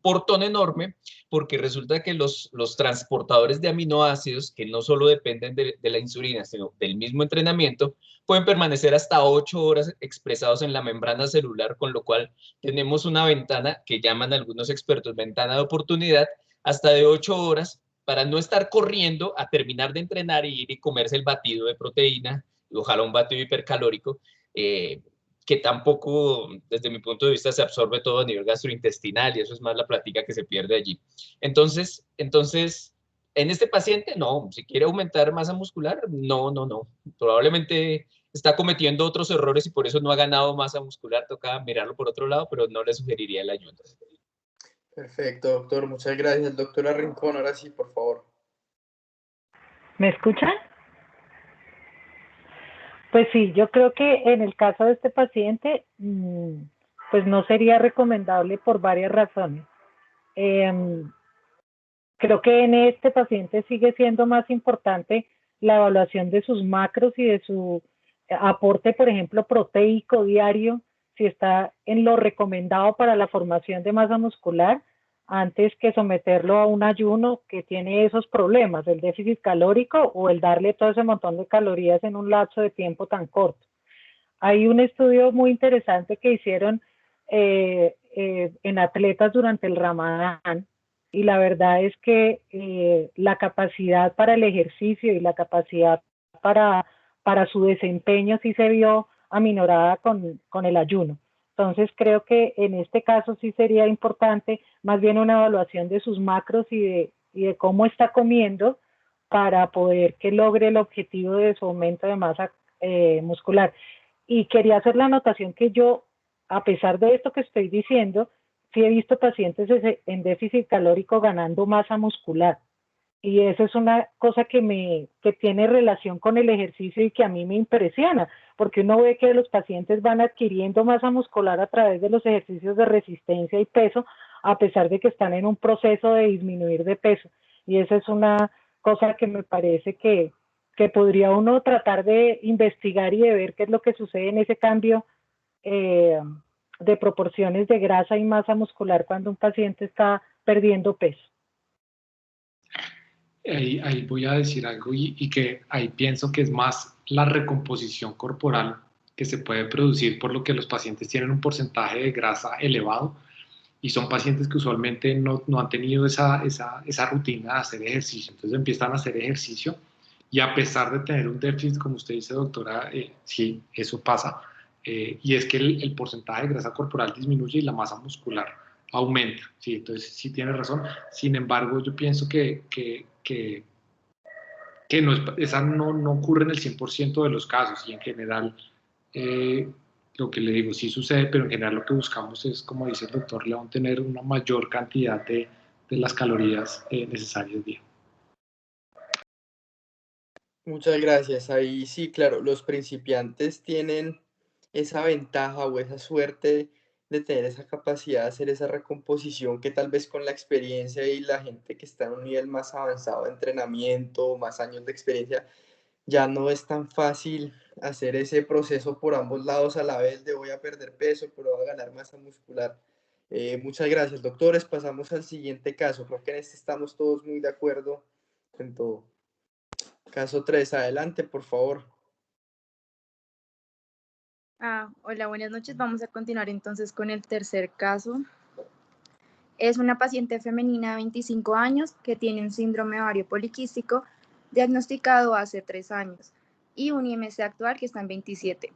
portón enorme porque resulta que los transportadores de aminoácidos, que no solo dependen de la insulina, sino del mismo entrenamiento, pueden permanecer hasta 8 horas expresados en la membrana celular, con lo cual tenemos una ventana que llaman algunos expertos ventana de oportunidad, hasta de 8 horas para no estar corriendo a terminar de entrenar y ir y comerse el batido de proteína, y ojalá un batido hipercalórico, que tampoco, desde mi punto de vista, se absorbe todo a nivel gastrointestinal y eso es más la plática que se pierde allí. Entonces, en este paciente, no, si quiere aumentar masa muscular, no. Probablemente está cometiendo otros errores y por eso no ha ganado masa muscular, toca mirarlo por otro lado, pero no le sugeriría el ayuno. Perfecto, doctor. Muchas gracias. Doctora Rincón, ahora sí, por favor. ¿Me escuchan? Pues sí, yo creo que en el caso de este paciente, pues no sería recomendable por varias razones. Creo que en este paciente sigue siendo más importante la evaluación de sus macros y de su aporte, por ejemplo, proteico diario, si está en lo recomendado para la formación de masa muscular, antes que someterlo a un ayuno que tiene esos problemas, el déficit calórico o el darle todo ese montón de calorías en un lapso de tiempo tan corto. Hay un estudio muy interesante que hicieron en atletas durante el Ramadán, y la verdad es que la capacidad para el ejercicio y la capacidad para su desempeño sí se vio aminorada con el ayuno. Entonces creo que en este caso sí sería importante más bien una evaluación de sus macros y de cómo está comiendo para poder que logre el objetivo de su aumento de masa muscular. Y quería hacer la anotación que yo, a pesar de esto que estoy diciendo, sí he visto pacientes en déficit calórico ganando masa muscular. Y eso es una cosa que tiene relación con el ejercicio y que a mí me impresiona, porque uno ve que los pacientes van adquiriendo masa muscular a través de los ejercicios de resistencia y peso, a pesar de que están en un proceso de disminuir de peso. Y esa es una cosa que me parece que podría uno tratar de investigar y de ver qué es lo que sucede en ese cambio de proporciones de grasa y masa muscular cuando un paciente está perdiendo peso. Ahí voy a decir algo y que ahí pienso que es más la recomposición corporal que se puede producir por lo que los pacientes tienen un porcentaje de grasa elevado y son pacientes que usualmente no han tenido esa rutina de hacer ejercicio. Entonces empiezan a hacer ejercicio y a pesar de tener un déficit, como usted dice, doctora, sí, eso pasa. Y es que el porcentaje de grasa corporal disminuye y la masa muscular aumenta, ¿sí? Entonces sí tiene razón. Sin embargo, yo pienso que esa no ocurre en el 100% de los casos y en general lo que le digo sí sucede, pero en general lo que buscamos es, como dice el doctor León, tener una mayor cantidad de las calorías necesarias día. Muchas gracias. Ahí sí, claro, los principiantes tienen esa ventaja o esa suerte de tener esa capacidad de hacer esa recomposición que tal vez con la experiencia y la gente que está en un nivel más avanzado de entrenamiento, más años de experiencia, ya no es tan fácil hacer ese proceso por ambos lados a la vez de voy a perder peso, pero voy a ganar masa muscular. Muchas gracias, doctores. Pasamos al siguiente caso. Creo que en este estamos todos muy de acuerdo en todo. Caso 3, adelante, por favor. Hola, buenas noches. Vamos a continuar entonces con el tercer caso. Es una paciente femenina de 25 años que tiene un síndrome ovario poliquístico diagnosticado hace 3 años y un IMC actual que está en 27.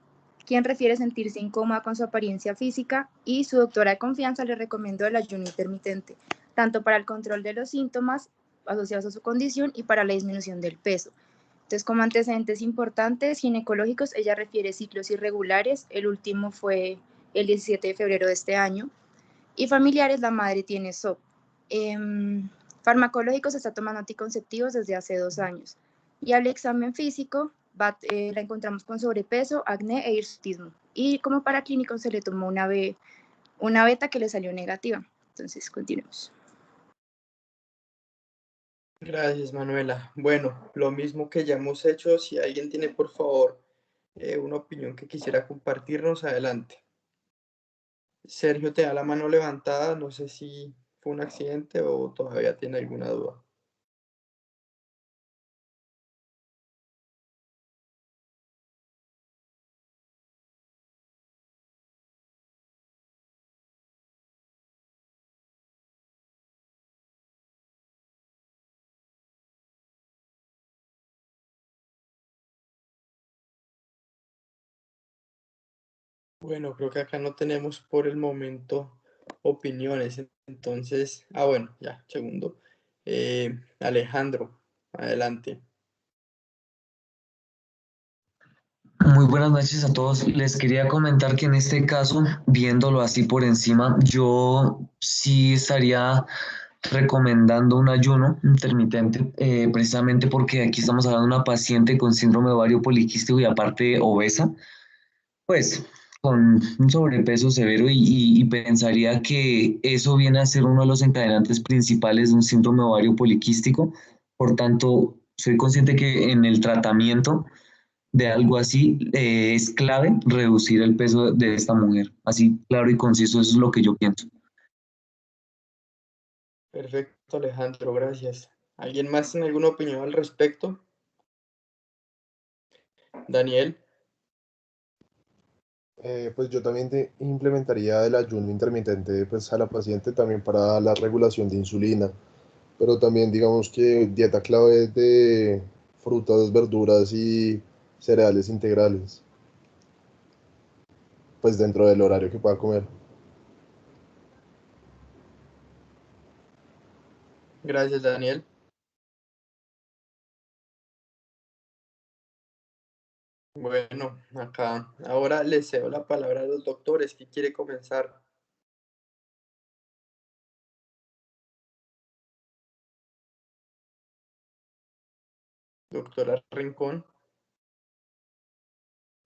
quien refiere sentirse incómoda con su apariencia física y su doctora de confianza le recomendó el ayuno intermitente, tanto para el control de los síntomas asociados a su condición y para la disminución del peso. Entonces, como antecedentes importantes ginecológicos, ella refiere ciclos irregulares, el último fue el 17 de febrero de este año, y familiares, la madre tiene SOP. Farmacológicos, está tomando anticonceptivos desde hace 2 años. Y al examen físico, la encontramos con sobrepeso, acné e hirsutismo. Y como paraclínico se le tomó una beta que le salió negativa. Entonces, continuemos. Gracias, Manuela. Bueno, lo mismo que ya hemos hecho, si alguien tiene, por favor, una opinión que quisiera compartirnos, adelante. Sergio, te da la mano levantada, no sé si fue un accidente o todavía tiene alguna duda. Bueno, creo que acá no tenemos por el momento opiniones, entonces, bueno, ya, segundo. Alejandro, adelante. Muy buenas noches a todos. Les quería comentar que en este caso, viéndolo así por encima, yo sí estaría recomendando un ayuno intermitente, precisamente porque aquí estamos hablando de una paciente con síndrome ovario poliquístico y aparte obesa, pues con un sobrepeso severo y pensaría que eso viene a ser uno de los encadenantes principales de un síndrome ovario poliquístico. Por tanto, soy consciente que en el tratamiento de algo así, es clave reducir el peso de esta mujer. Así, claro y conciso, eso es lo que yo pienso. Perfecto, Alejandro, gracias. ¿Alguien más tiene alguna opinión al respecto? Daniel. Pues yo también implementaría el ayuno intermitente pues, a la paciente también para la regulación de insulina, pero también digamos que dieta clave de frutas, verduras y cereales integrales, pues dentro del horario que pueda comer. Gracias, Daniel. Bueno, acá ahora le cedo la palabra a los doctores. ¿Quién quiere comenzar? Doctora Rincón.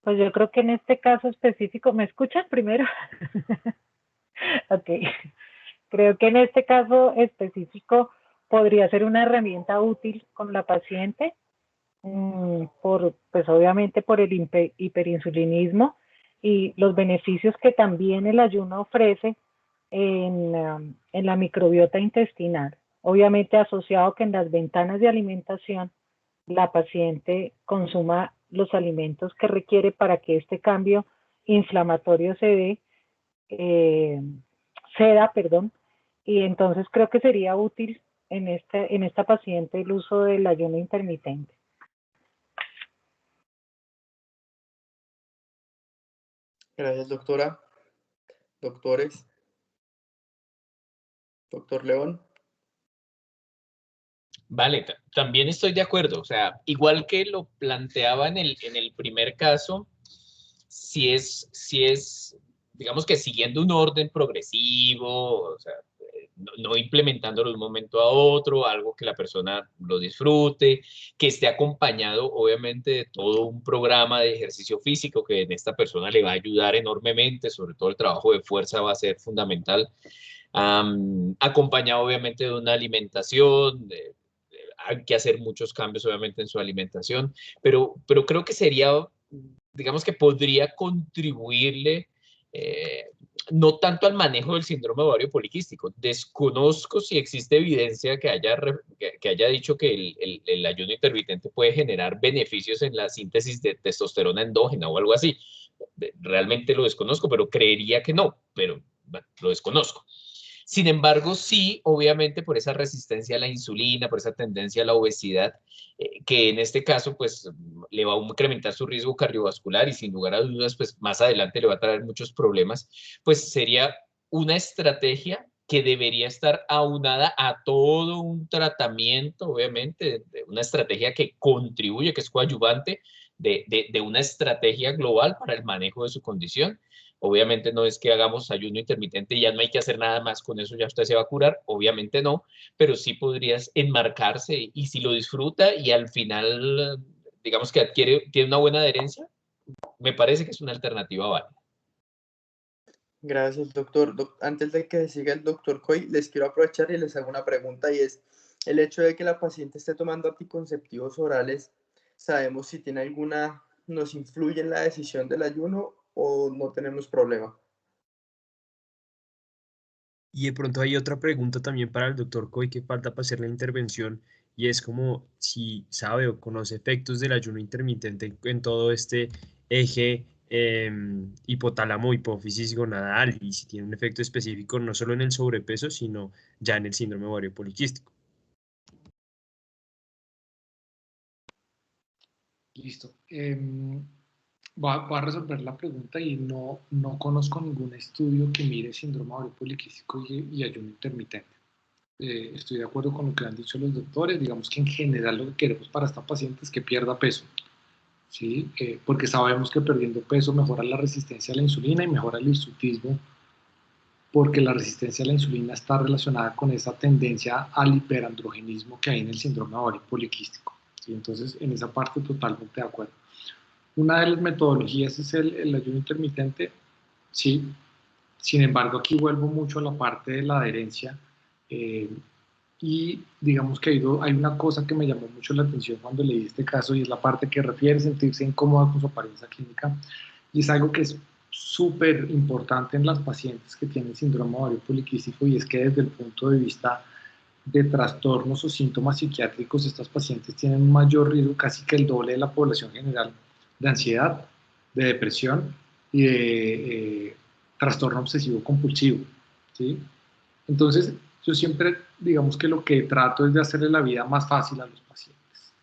Pues yo creo que en este caso específico, ¿me escuchan primero? Ok. Creo que en este caso específico podría ser una herramienta útil con la paciente, pues obviamente por el hiperinsulinismo y los beneficios que también el ayuno ofrece en la microbiota intestinal. Obviamente asociado que en las ventanas de alimentación la paciente consuma los alimentos que requiere para que este cambio inflamatorio se da, y entonces creo que sería útil en esta paciente el uso del ayuno intermitente. Gracias, doctora. Doctores. Doctor León. Vale, también estoy de acuerdo. O sea, igual que lo planteaba en el primer caso, si es, digamos que siguiendo un orden progresivo, o sea, no implementándolo de un momento a otro, algo que la persona lo disfrute, que esté acompañado obviamente de todo un programa de ejercicio físico que en esta persona le va a ayudar enormemente, sobre todo el trabajo de fuerza va a ser fundamental, acompañado obviamente de una alimentación, hay que hacer muchos cambios obviamente en su alimentación, pero creo que sería, digamos que podría contribuirle no tanto al manejo del síndrome ovario poliquístico. Desconozco si existe evidencia que haya dicho que el ayuno intermitente puede generar beneficios en la síntesis de testosterona endógena o algo así. Realmente lo desconozco, pero creería que no, pero bueno, lo desconozco. Sin embargo, sí, obviamente por esa resistencia a la insulina, por esa tendencia a la obesidad, que en este caso pues le va a incrementar su riesgo cardiovascular y sin lugar a dudas pues más adelante le va a traer muchos problemas, pues sería una estrategia que debería estar aunada a todo un tratamiento, obviamente, de una estrategia que contribuye, que es coadyuvante de una estrategia global para el manejo de su condición. Obviamente no es que hagamos ayuno intermitente y ya no hay que hacer nada más con eso, ya usted se va a curar, obviamente no, pero sí podrías enmarcarse y si lo disfruta y al final, digamos que tiene una buena adherencia, me parece que es una alternativa válida. Gracias, doctor. Antes de que siga el doctor Coy, les quiero aprovechar y les hago una pregunta y es, el hecho de que la paciente esté tomando anticonceptivos orales, ¿sabemos si tiene nos influye en la decisión del ayuno o no tenemos problema? Y de pronto hay otra pregunta también para el doctor Coy que falta para hacer la intervención y es como si sabe o conoce efectos del ayuno intermitente en todo este eje hipotálamo, hipófisis gonadal y si tiene un efecto específico no solo en el sobrepeso, sino ya en el síndrome ovario poliquístico. Listo. Voy a resolver la pregunta y no conozco ningún estudio que mire síndrome ovario poliquístico y ayuno intermitente. Estoy de acuerdo con lo que han dicho los doctores. Digamos que en general lo que queremos para esta paciente es que pierda peso, ¿sí? Porque sabemos que perdiendo peso mejora la resistencia a la insulina y mejora el hirsutismo, porque la resistencia a la insulina está relacionada con esa tendencia al hiperandrogenismo que hay en el síndrome ovario poliquístico, ¿sí? Entonces, en esa parte totalmente de acuerdo. Una de las metodologías es el ayuno intermitente, sí. Sin embargo, aquí vuelvo mucho a la parte de la adherencia y digamos que hay una cosa que me llamó mucho la atención cuando leí este caso y es la parte que refiere a sentirse incómoda con su apariencia clínica y es algo que es súper importante en las pacientes que tienen síndrome ovario poliquístico y es que desde el punto de vista de trastornos o síntomas psiquiátricos estas pacientes tienen un mayor riesgo, casi que el doble de la población general, de ansiedad, de depresión y de trastorno obsesivo compulsivo, ¿sí? Entonces, yo siempre, digamos que lo que trato es de hacerle la vida más fácil a los pacientes.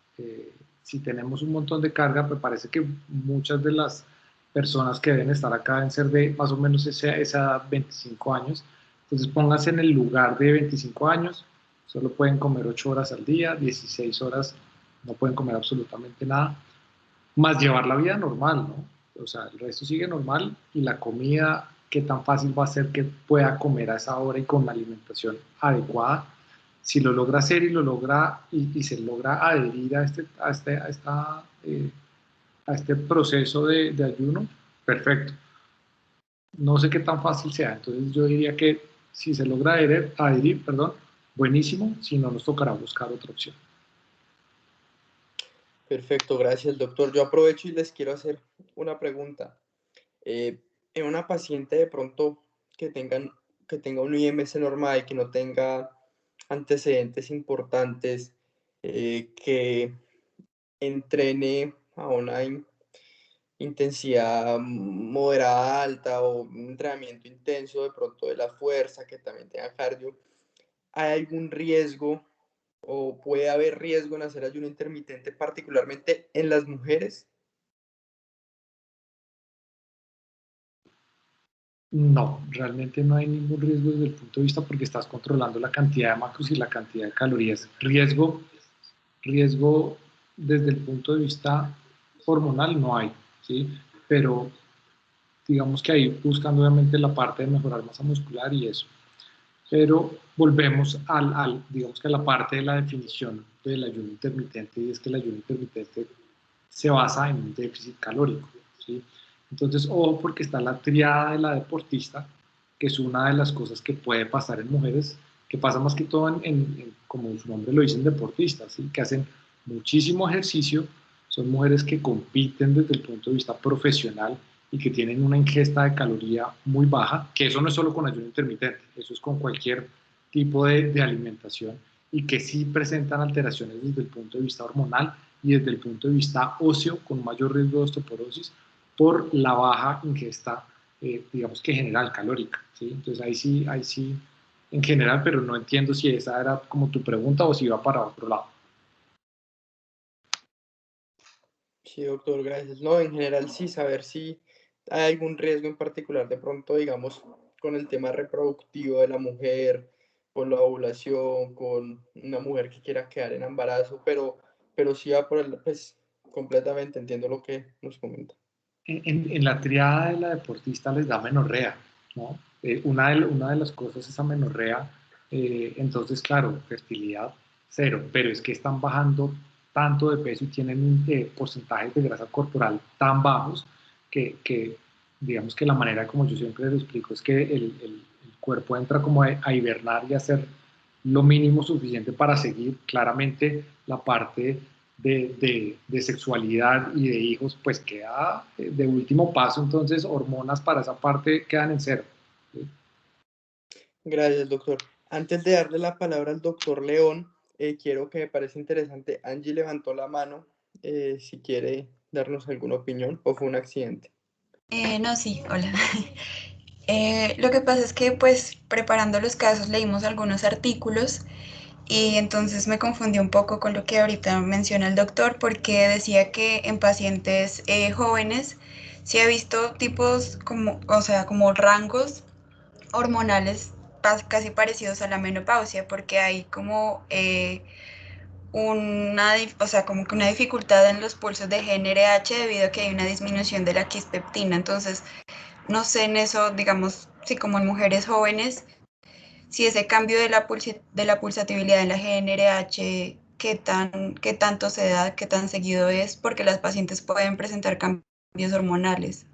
Si tenemos un montón de carga, me parece que muchas de las personas que deben estar acá deben ser de más o menos esa edad, 25 años. Entonces, pónganse en el lugar de 25 años, solo pueden comer 8 horas al día, 16 horas no pueden comer absolutamente nada, más llevar la vida normal, ¿no? O sea, el resto sigue normal y la comida, qué tan fácil va a ser que pueda comer a esa hora y con la alimentación adecuada. Si lo logra hacer y se logra adherir a este proceso de ayuno, perfecto. No sé qué tan fácil sea, entonces yo diría que si se logra adherir, buenísimo, si no nos tocará buscar otra opción. Perfecto, gracias, doctor. Yo aprovecho y les quiero hacer una pregunta. En una paciente de pronto que tenga un IMC normal, que no tenga antecedentes importantes, que entrene a una intensidad moderada alta o un entrenamiento intenso de pronto de la fuerza, que también tenga cardio, ¿hay algún riesgo o puede haber riesgo en hacer ayuno intermitente, particularmente en las mujeres? No, realmente no hay ningún riesgo desde el punto de vista porque estás controlando la cantidad de macros y la cantidad de calorías. Riesgo desde el punto de vista hormonal no hay, ¿sí? Pero digamos que ahí buscando obviamente la parte de mejorar masa muscular y eso. Pero volvemos digamos que a la parte de la definición del ayuno intermitente y es que el ayuno intermitente se basa en un déficit calórico, ¿sí? Entonces, ojo porque está la triada de la deportista, que es una de las cosas que puede pasar en mujeres, que pasa más que todo como su nombre lo dicen, deportistas, ¿sí? Que hacen muchísimo ejercicio, son mujeres que compiten desde el punto de vista profesional y que tienen una ingesta de caloría muy baja, que eso no es solo con ayuno intermitente, eso es con cualquier tipo de alimentación y que sí presentan alteraciones desde el punto de vista hormonal y desde el punto de vista óseo con mayor riesgo de osteoporosis por la baja ingesta, digamos que general calórica, ¿sí? Entonces ahí sí en general, pero no entiendo si esa era como tu pregunta o si iba para otro lado. Sí, doctor, gracias. No, en general sí, saber si hay algún riesgo en particular, de pronto, digamos, con el tema reproductivo de la mujer, con la ovulación, con una mujer que quiera quedar en embarazo, pero sí va por el, pues, completamente entiendo lo que nos comenta. En la triada de la deportista les da menorrea, ¿no? Una de las cosas es amenorrea, entonces, claro, fertilidad cero, pero es que están bajando tanto de peso y tienen porcentajes de grasa corporal tan bajos que, digamos que la manera como yo siempre lo explico es que el cuerpo entra como a hibernar y a hacer lo mínimo suficiente para seguir. Claramente la parte de sexualidad y de hijos, pues queda de último paso, entonces hormonas para esa parte quedan en cero. ¿Sí? Gracias, doctor. Antes de darle la palabra al doctor León, quiero que me parece interesante, Angie levantó la mano, si quiere darnos alguna opinión o fue un accidente. No, sí, hola. Lo que pasa es que pues preparando los casos leímos algunos artículos y entonces me confundí un poco con lo que ahorita menciona el doctor porque decía que en pacientes jóvenes sí he visto tipos como, o sea, como rangos hormonales casi parecidos a la menopausia porque hay como o sea, como que una dificultad en los pulsos de GnRH debido a que hay una disminución de la quispeptina. Entonces, no sé en eso, digamos, si como en mujeres jóvenes, si ese cambio de la pulsatividad en la GnRH, qué tanto se da, qué tan seguido es, porque las pacientes pueden presentar cambios hormonales.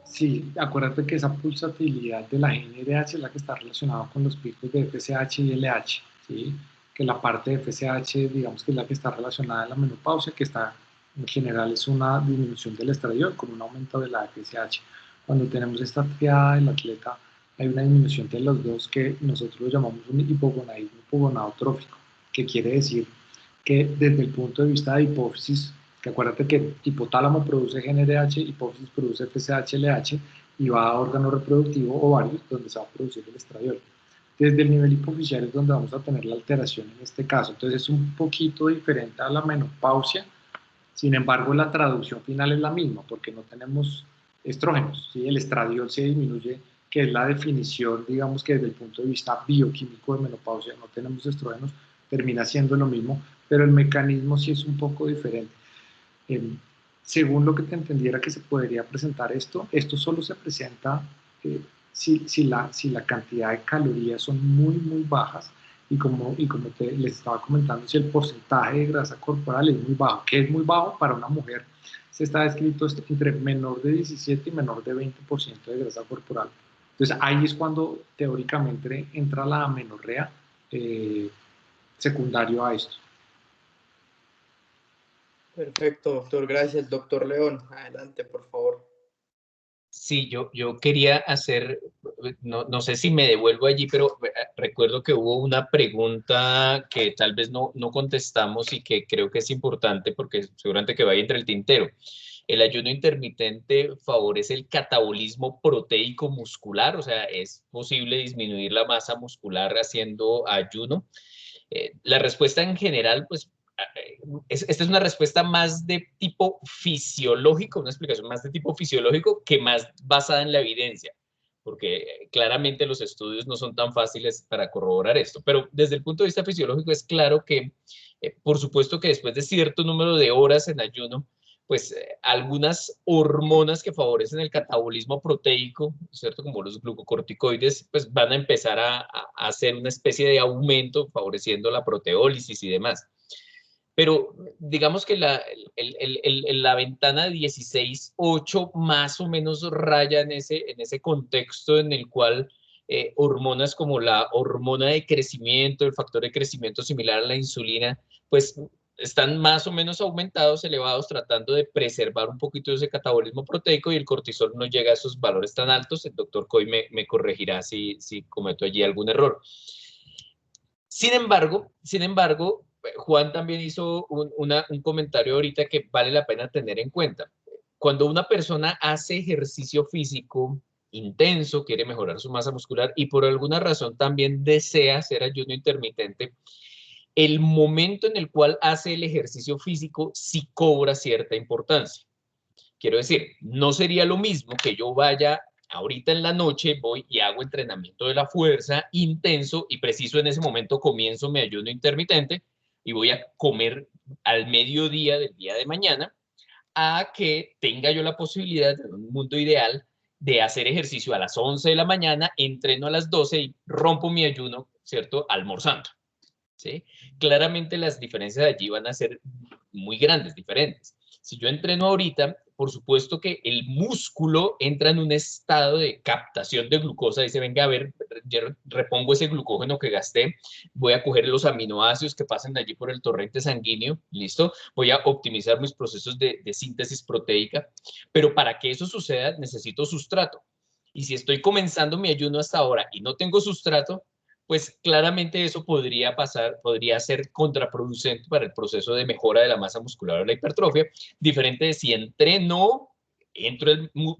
Sí, acuérdate que esa pulsatividad de la GnRH es la que está relacionada con los picos de FSH y LH, ¿sí? Que la parte de FSH, digamos que es la que está relacionada a la menopausia, que está en general es una disminución del estradiol con un aumento de la FSH. Cuando tenemos esta triada del atleta, hay una disminución de los dos que nosotros lo llamamos un hipogonadismo hipogonadotrófico, que quiere decir que desde el punto de vista de hipófisis, que acuérdate que hipotálamo produce GnRH, hipófisis produce FSH-LH y va a órgano reproductivo ovarios donde se va a producir el estradiol. Desde el nivel hipofisial es donde vamos a tener la alteración en este caso. Entonces es un poquito diferente a la menopausia, sin embargo la traducción final es la misma porque no tenemos estrógenos, ¿sí? El estradiol se disminuye, que es la definición, digamos que desde el punto de vista bioquímico de menopausia no tenemos estrógenos, termina siendo lo mismo, pero el mecanismo sí es un poco diferente. Según lo que te entendiera que se podría presentar esto solo se presenta si la cantidad de calorías son muy, muy bajas y como les estaba comentando, si el porcentaje de grasa corporal es muy bajo, que es muy bajo para una mujer, se está descrito entre menor de 17 y menor de 20% de grasa corporal. Entonces ahí es cuando teóricamente entra la amenorrea secundario a esto. Perfecto, doctor, gracias. Doctor León, adelante, por favor. Sí, yo quería hacer, no sé si me devuelvo allí, pero recuerdo que hubo una pregunta que tal vez no contestamos y que creo que es importante porque seguramente que va ahí entre el tintero. ¿El ayuno intermitente favorece el catabolismo proteico muscular? O sea, ¿es posible disminuir la masa muscular haciendo ayuno? La respuesta en general, pues, esta es una respuesta más de tipo fisiológico, una explicación más de tipo fisiológico que más basada en la evidencia, porque claramente los estudios no son tan fáciles para corroborar esto, pero desde el punto de vista fisiológico es claro que, por supuesto que después de cierto número de horas en ayuno, pues algunas hormonas que favorecen el catabolismo proteico, ¿cierto? Como los glucocorticoides, pues van a empezar a hacer una especie de aumento favoreciendo la proteólisis y demás. Pero digamos que la ventana de 16-8 más o menos raya en ese contexto en el cual hormonas como la hormona de crecimiento, el factor de crecimiento similar a la insulina, pues están más o menos aumentados, elevados, tratando de preservar un poquito ese catabolismo proteico y el cortisol no llega a esos valores tan altos. El doctor Coy me corregirá si cometo allí algún error. Sin embargo, Juan también hizo un comentario ahorita que vale la pena tener en cuenta. Cuando una persona hace ejercicio físico intenso, quiere mejorar su masa muscular y por alguna razón también desea hacer ayuno intermitente, el momento en el cual hace el ejercicio físico sí cobra cierta importancia. Quiero decir, no sería lo mismo que yo vaya ahorita en la noche, voy y hago entrenamiento de la fuerza intenso y preciso en ese momento comienzo mi ayuno intermitente y voy a comer al mediodía del día de mañana, a que tenga yo la posibilidad, en un mundo ideal, de hacer ejercicio a las 11 de la mañana, entreno a las 12 y rompo mi ayuno, ¿cierto? Almorzando, ¿sí? Claramente las diferencias de allí van a ser muy grandes, diferentes. Si yo entreno ahorita, por supuesto que el músculo entra en un estado de captación de glucosa, dice, venga, a ver, repongo ese glucógeno que gasté, voy a coger los aminoácidos que pasan allí por el torrente sanguíneo, ¿listo? Voy a optimizar mis procesos de síntesis proteica, pero para que eso suceda necesito sustrato. Y si estoy comenzando mi ayuno hasta ahora y no tengo sustrato, pues claramente eso podría ser contraproducente para el proceso de mejora de la masa muscular o la hipertrofia, diferente de si entreno,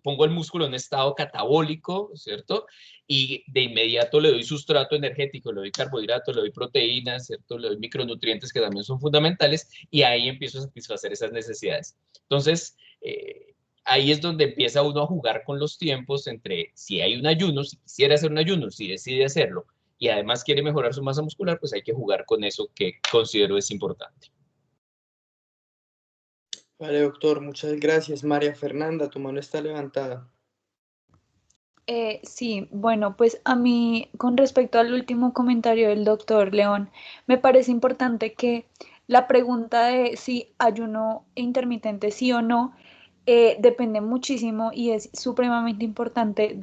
pongo el músculo en estado catabólico, ¿cierto? Y de inmediato le doy sustrato energético, le doy carbohidratos, le doy proteínas, ¿cierto? Le doy micronutrientes que también son fundamentales y ahí empiezo a satisfacer esas necesidades. Entonces, ahí es donde empieza uno a jugar con los tiempos entre si hay un ayuno, si quisiera hacer un ayuno, si decide hacerlo, y además quiere mejorar su masa muscular, pues hay que jugar con eso que considero es importante. Vale, doctor, muchas gracias. María Fernanda, tu mano está levantada. Sí, bueno, pues a mí, con respecto al último comentario del doctor León, me parece importante que la pregunta de si ayuno intermitente sí o no depende muchísimo y es supremamente importante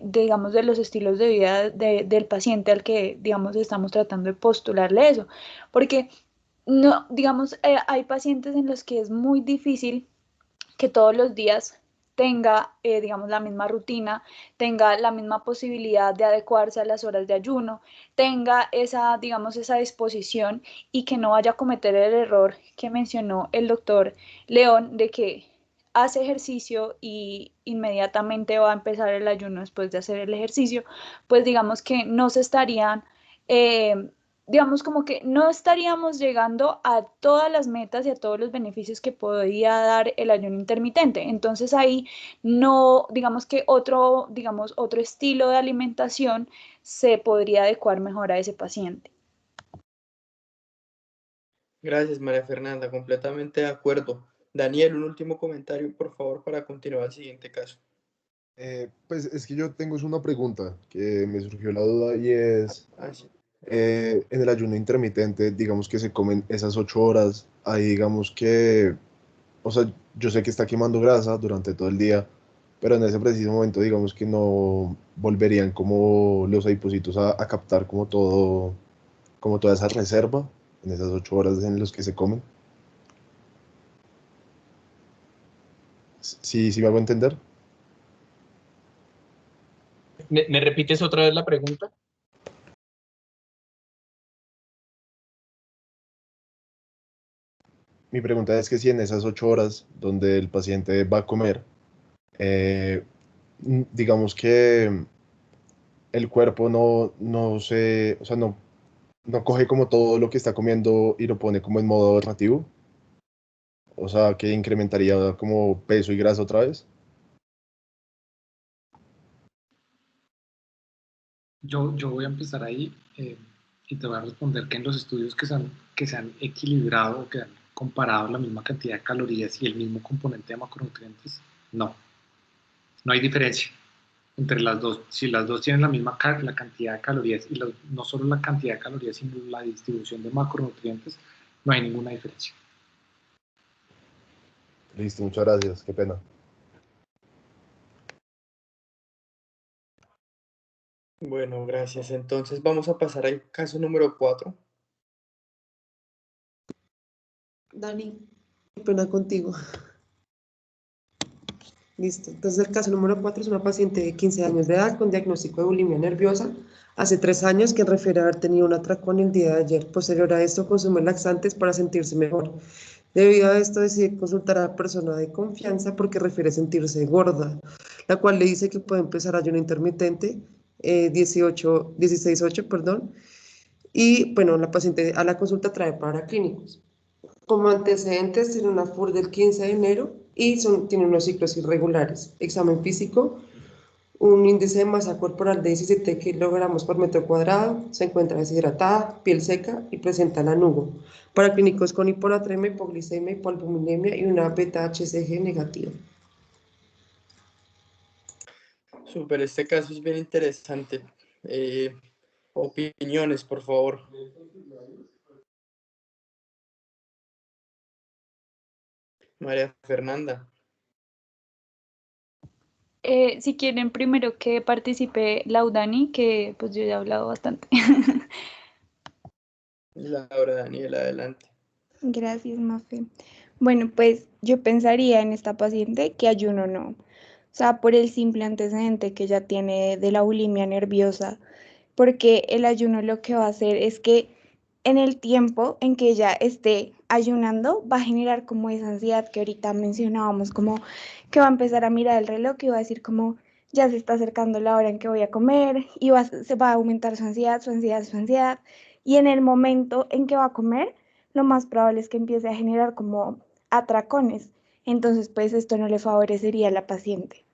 digamos, de los estilos de vida del paciente al que, digamos, estamos tratando de postularle eso. Porque, no, digamos, hay pacientes en los que es muy difícil que todos los días tenga, digamos, la misma rutina, tenga la misma posibilidad de adecuarse a las horas de ayuno, tenga esa, digamos, esa disposición y que no vaya a cometer el error que mencionó el doctor León de que hace ejercicio y inmediatamente va a empezar el ayuno después de hacer el ejercicio, pues digamos que no se estarían digamos como que no estaríamos llegando a todas las metas y a todos los beneficios que podría dar el ayuno intermitente. Entonces ahí no, digamos que otro estilo de alimentación se podría adecuar mejor a ese paciente. Gracias, María Fernanda, completamente de acuerdo. Daniel, un último comentario, por favor, para continuar al siguiente caso. Pues es que yo tengo una pregunta que me surgió la duda y es, Sí. En el ayuno intermitente, digamos que se comen esas 8 horas, ahí digamos que, o sea, yo sé que está quemando grasa durante todo el día, pero en ese preciso momento digamos que no volverían como los adipocitos a captar como toda esa reserva en esas 8 horas en los que se comen. ¿Sí me hago entender? ¿Me repites otra vez la pregunta? Mi pregunta es que si en esas 8 horas donde el paciente va a comer, digamos que el cuerpo no se, o sea, no coge como todo lo que está comiendo y lo pone como en modo relativo, o sea, que incrementaría como peso y grasa otra vez. Yo voy a empezar ahí y te voy a responder que en los estudios que se han equilibrado o que han comparado la misma cantidad de calorías y el mismo componente de macronutrientes, no hay diferencia entre las dos. Si las dos tienen la misma la cantidad de calorías y no solo la cantidad de calorías, sino la distribución de macronutrientes, no hay ninguna diferencia. Listo, muchas gracias, qué pena. Bueno, gracias. Entonces vamos a pasar al caso número 4. Dani, qué pena contigo. Listo. Entonces el caso número 4 es una paciente de 15 años de edad con diagnóstico de bulimia nerviosa. Hace 3 años que refiere haber tenido un atracón el día de ayer. Posterior a esto consume laxantes para sentirse mejor. Debido a esto decide consultar a la persona de confianza porque refiere sentirse gorda. la cual le dice que puede empezar ayuno intermitente 16-8, perdón, y bueno, la paciente a la consulta trae paraclínicos. Como antecedentes tiene una FUR del 15 de enero y tiene unos ciclos irregulares. Examen físico, un índice de masa corporal de 17 kilogramos por metro cuadrado, se encuentra deshidratada, piel seca y presenta lanugo. Paraclínicos con hiponatremia, hipoglicemia, hipoalbuminemia y una beta-HCG negativa. Súper, este caso es bien interesante. Opiniones, por favor. María Fernanda. Si quieren primero que participe Laudani, que pues yo ya he hablado bastante. Laura, Daniela, adelante. Gracias, Mafe. Bueno, pues yo pensaría en esta paciente que ayuno no. O sea, por el simple antecedente que ella tiene de la bulimia nerviosa, porque el ayuno lo que va a hacer es que en el tiempo en que ella esté ayunando va a generar como esa ansiedad que ahorita mencionábamos, como que va a empezar a mirar el reloj y va a decir como ya se está acercando la hora en que voy a comer y se va a aumentar su ansiedad, su ansiedad, su ansiedad. Y en el momento en que va a comer, lo más probable es que empiece a generar como atracones. Entonces, pues esto no le favorecería a la paciente.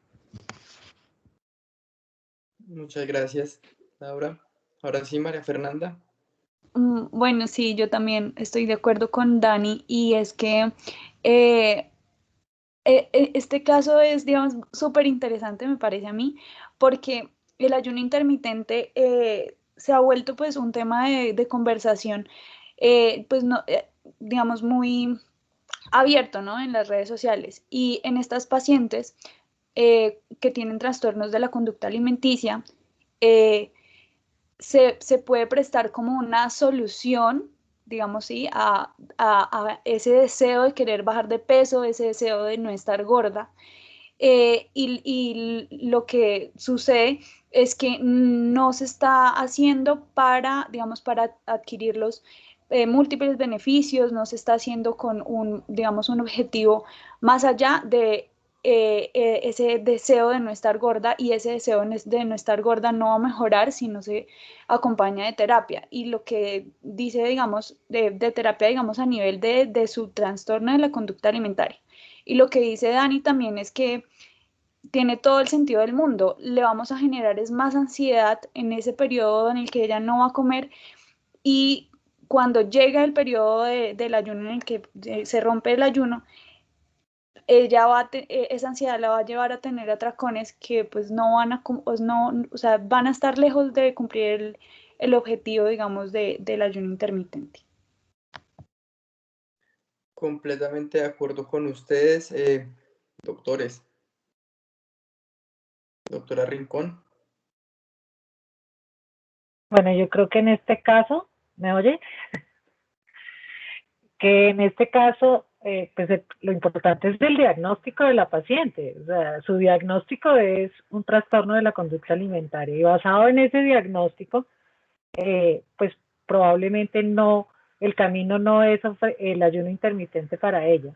Muchas gracias, Laura. Ahora sí, María Fernanda. Bueno, sí, yo también estoy de acuerdo con Dani y es que este caso es, digamos, súper interesante, me parece a mí, porque el ayuno intermitente se ha vuelto pues un tema de conversación, pues no, digamos, muy abierto, ¿no? En las redes sociales. Y en estas pacientes que tienen trastornos de la conducta alimenticia, se puede prestar como una solución, digamos, ¿sí? A ese deseo de querer bajar de peso, ese deseo de no estar gorda. Y lo que sucede es que no se está haciendo para, digamos, para adquirir los múltiples beneficios, no se está haciendo con un, digamos, un objetivo más allá de ese deseo de no estar gorda, y ese deseo de no estar gorda no va a mejorar si no se acompaña de terapia. Y lo que dice, digamos, de terapia, digamos, a nivel de su trastorno de la conducta alimentaria. Y lo que dice Dani también es que tiene todo el sentido del mundo. Le vamos a generar es más ansiedad en ese periodo en el que ella no va a comer, y cuando llega el periodo del ayuno en el que se rompe el ayuno, ella esa ansiedad la va a llevar a tener atracones que pues no van a, pues, no, o sea, van a estar lejos de cumplir el objetivo, digamos, del ayuno intermitente. Completamente de acuerdo con ustedes, doctores. Doctora Rincón. Bueno, yo creo que en este caso, ¿me oye? Que en este caso, pues lo importante es el diagnóstico de la paciente. O sea, su diagnóstico es un trastorno de la conducta alimentaria, y basado en ese diagnóstico, pues probablemente no, el camino no es el ayuno intermitente para ella.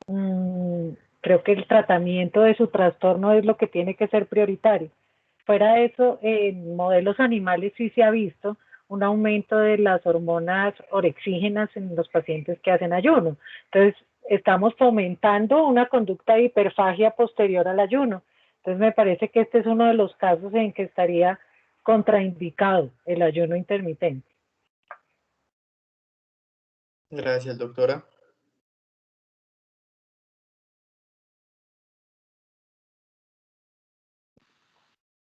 Creo que el tratamiento de su trastorno es lo que tiene que ser prioritario. Fuera de eso, en modelos animales sí se ha visto un aumento de las hormonas orexígenas en los pacientes que hacen ayuno. Entonces, estamos fomentando una conducta de hiperfagia posterior al ayuno. Entonces, me parece que este es uno de los casos en que estaría contraindicado el ayuno intermitente. Gracias, doctora.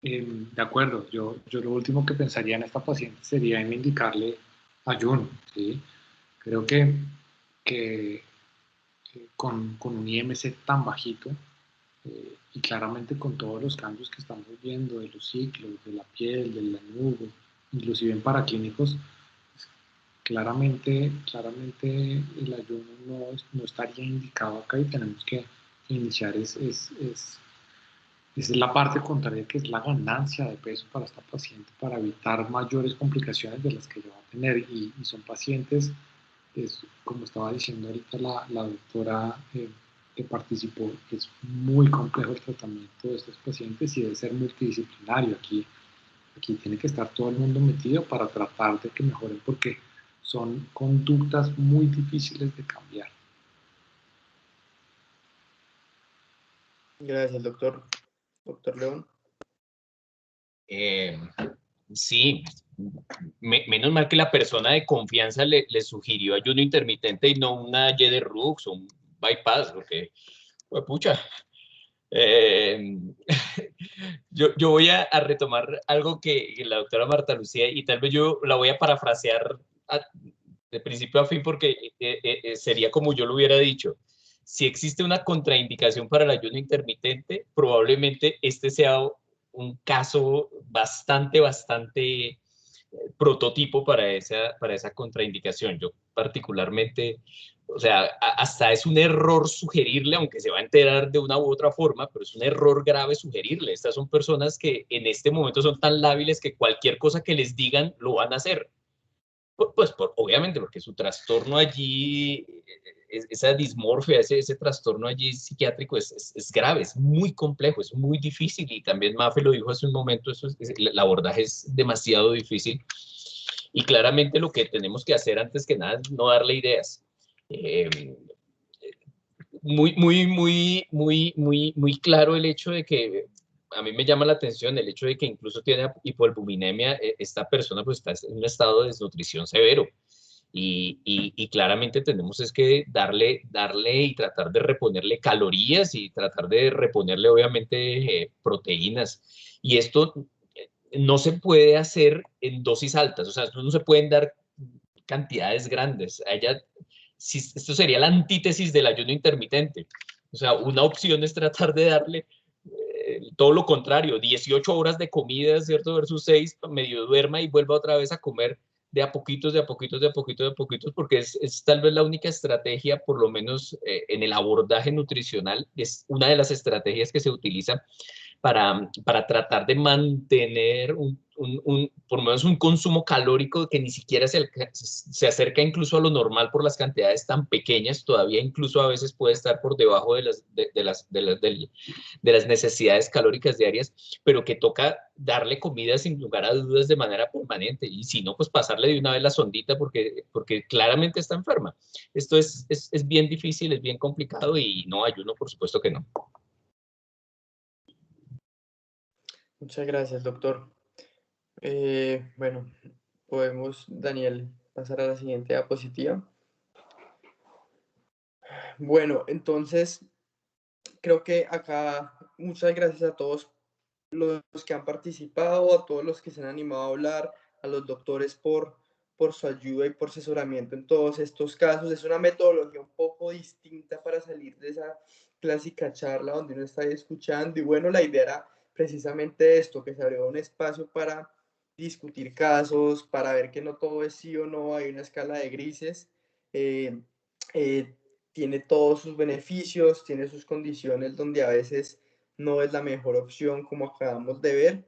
De acuerdo, yo lo último que pensaría en esta paciente sería en indicarle ayuno, ¿sí? Creo que con un IMC tan bajito y claramente con todos los cambios que estamos viendo de los ciclos, de la piel, del lanugo, inclusive en paraclínicos, pues, claramente el ayuno no estaría indicado acá, y tenemos que iniciar es la parte contraria, que es la ganancia de peso para esta paciente, para evitar mayores complicaciones de las que ella va a tener. Y son pacientes, como estaba diciendo ahorita la doctora que participó, que es muy complejo el tratamiento de estos pacientes y debe ser multidisciplinario. Aquí tiene que estar todo el mundo metido para tratar de que mejoren, porque son conductas muy difíciles de cambiar. Gracias, doctor. Doctor León. Sí, menos mal que la persona de confianza le sugirió ayuno intermitente y no una Y de Rux o un bypass, porque, pues, pucha. Yo voy a retomar algo que la doctora Marta Lucía, y tal vez yo la voy a parafrasear de principio a fin, porque sería como yo lo hubiera dicho. Si existe una contraindicación para el ayuno intermitente, probablemente este sea un caso bastante prototipo para esa contraindicación. Yo particularmente, o sea, hasta es un error sugerirle, aunque se va a enterar de una u otra forma, pero es un error grave sugerirle. Estas son personas que en este momento son tan lábiles que cualquier cosa que les digan lo van a hacer. Pues obviamente, porque su trastorno allí, esa dismorfia, ese trastorno allí psiquiátrico es grave, es muy complejo, es muy difícil, y también Mafe lo dijo hace un momento, el abordaje es demasiado difícil, y claramente lo que tenemos que hacer antes que nada es no darle ideas. Muy claro el hecho de que a mí me llama la atención el hecho de que incluso tiene hipoalbuminemia. Esta persona pues está en un estado de desnutrición severo, y claramente tenemos es que darle y tratar de reponerle calorías y tratar de reponerle obviamente proteínas, y esto no se puede hacer en dosis altas, o sea, no se pueden dar cantidades grandes. Esto sería la antítesis del ayuno intermitente. O sea, una opción es tratar de darle todo lo contrario, 18 horas de comida, ¿cierto? Versus 6, medio duerma y vuelva otra vez a comer de a poquitos, porque es tal vez la única estrategia, por lo menos en el abordaje nutricional, es una de las estrategias que se utiliza para tratar de mantener por lo menos un consumo calórico que ni siquiera se acerca incluso a lo normal por las cantidades tan pequeñas. Todavía incluso a veces puede estar por debajo de las necesidades calóricas diarias, pero que toca darle comida sin lugar a dudas de manera permanente, y si no, pues pasarle de una vez la sondita, porque claramente está enferma. Esto es bien difícil, es bien complicado, y no, ayuno por supuesto que no. Muchas gracias, doctor. Bueno, podemos, Daniel, pasar a la siguiente diapositiva. Bueno, entonces, creo que acá muchas gracias a todos los que han participado, a todos los que se han animado a hablar, a los doctores por su ayuda y por asesoramiento en todos estos casos. Es una metodología un poco distinta para salir de esa clásica charla donde uno está ahí escuchando, y bueno, la idea era precisamente esto, que se abrió un espacio para discutir casos, para ver que no todo es sí o no, hay una escala de grises. Tiene todos sus beneficios, tiene sus condiciones donde a veces no es la mejor opción, como acabamos de ver.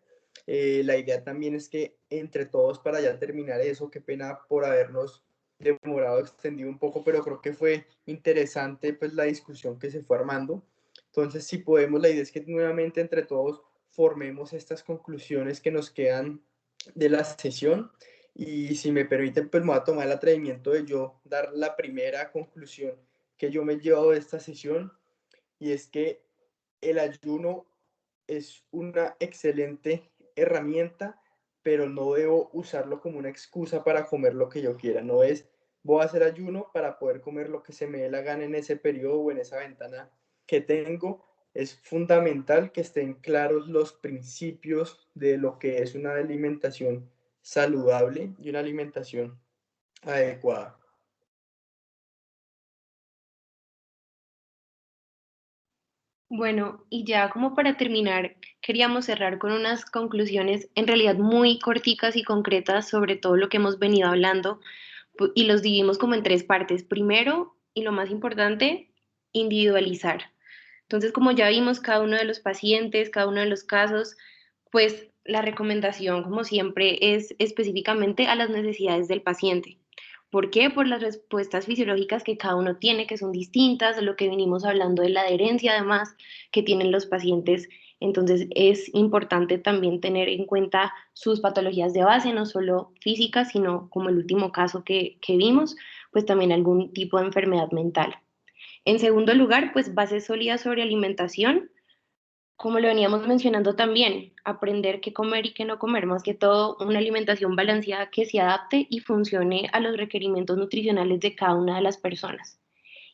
La idea también es que entre todos, para ya terminar eso, qué pena por habernos demorado, extendido un poco, pero creo que fue interesante pues la discusión que se fue armando. Entonces, si podemos, la idea es que nuevamente entre todos formemos estas conclusiones que nos quedan de la sesión, y si me permiten, pues me voy a tomar el atrevimiento de yo dar la primera conclusión que yo me he llevado de esta sesión, y es que el ayuno es una excelente herramienta, pero no debo usarlo como una excusa para comer lo que yo quiera. No es voy a hacer ayuno para poder comer lo que se me dé la gana en ese periodo o en esa ventana que tengo. Es fundamental que estén claros los principios de lo que es una alimentación saludable y una alimentación adecuada. Bueno, y ya como para terminar, queríamos cerrar con unas conclusiones en realidad muy corticas y concretas sobre todo lo que hemos venido hablando, y los dividimos como en tres partes. Primero, y lo más importante, individualizar. Entonces, como ya vimos cada uno de los pacientes, cada uno de los casos, pues la recomendación, como siempre, es específicamente a las necesidades del paciente. ¿Por qué? Por las respuestas fisiológicas que cada uno tiene, que son distintas, lo que venimos hablando de la adherencia además que tienen los pacientes. Entonces es importante también tener en cuenta sus patologías de base, no solo físicas, sino como el último caso que vimos, pues también algún tipo de enfermedad mental. En segundo lugar, pues bases sólidas sobre alimentación. Como lo veníamos mencionando también, aprender qué comer y qué no comer, más que todo una alimentación balanceada que se adapte y funcione a los requerimientos nutricionales de cada una de las personas.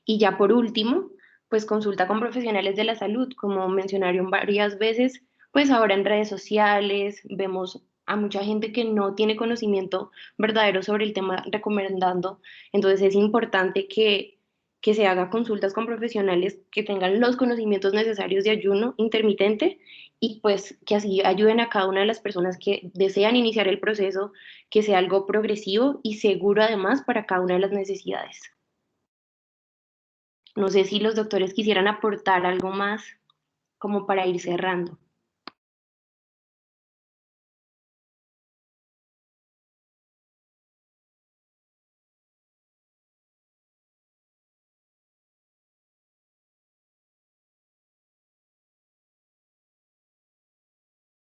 Y ya por último, pues consulta con profesionales de la salud, como mencionaron varias veces, pues ahora en redes sociales vemos a mucha gente que no tiene conocimiento verdadero sobre el tema recomendando, entonces es importante que se haga consultas con profesionales que tengan los conocimientos necesarios de ayuno intermitente y pues que así ayuden a cada una de las personas que desean iniciar el proceso, que sea algo progresivo y seguro además para cada una de las necesidades. No sé si los doctores quisieran aportar algo más como para ir cerrando.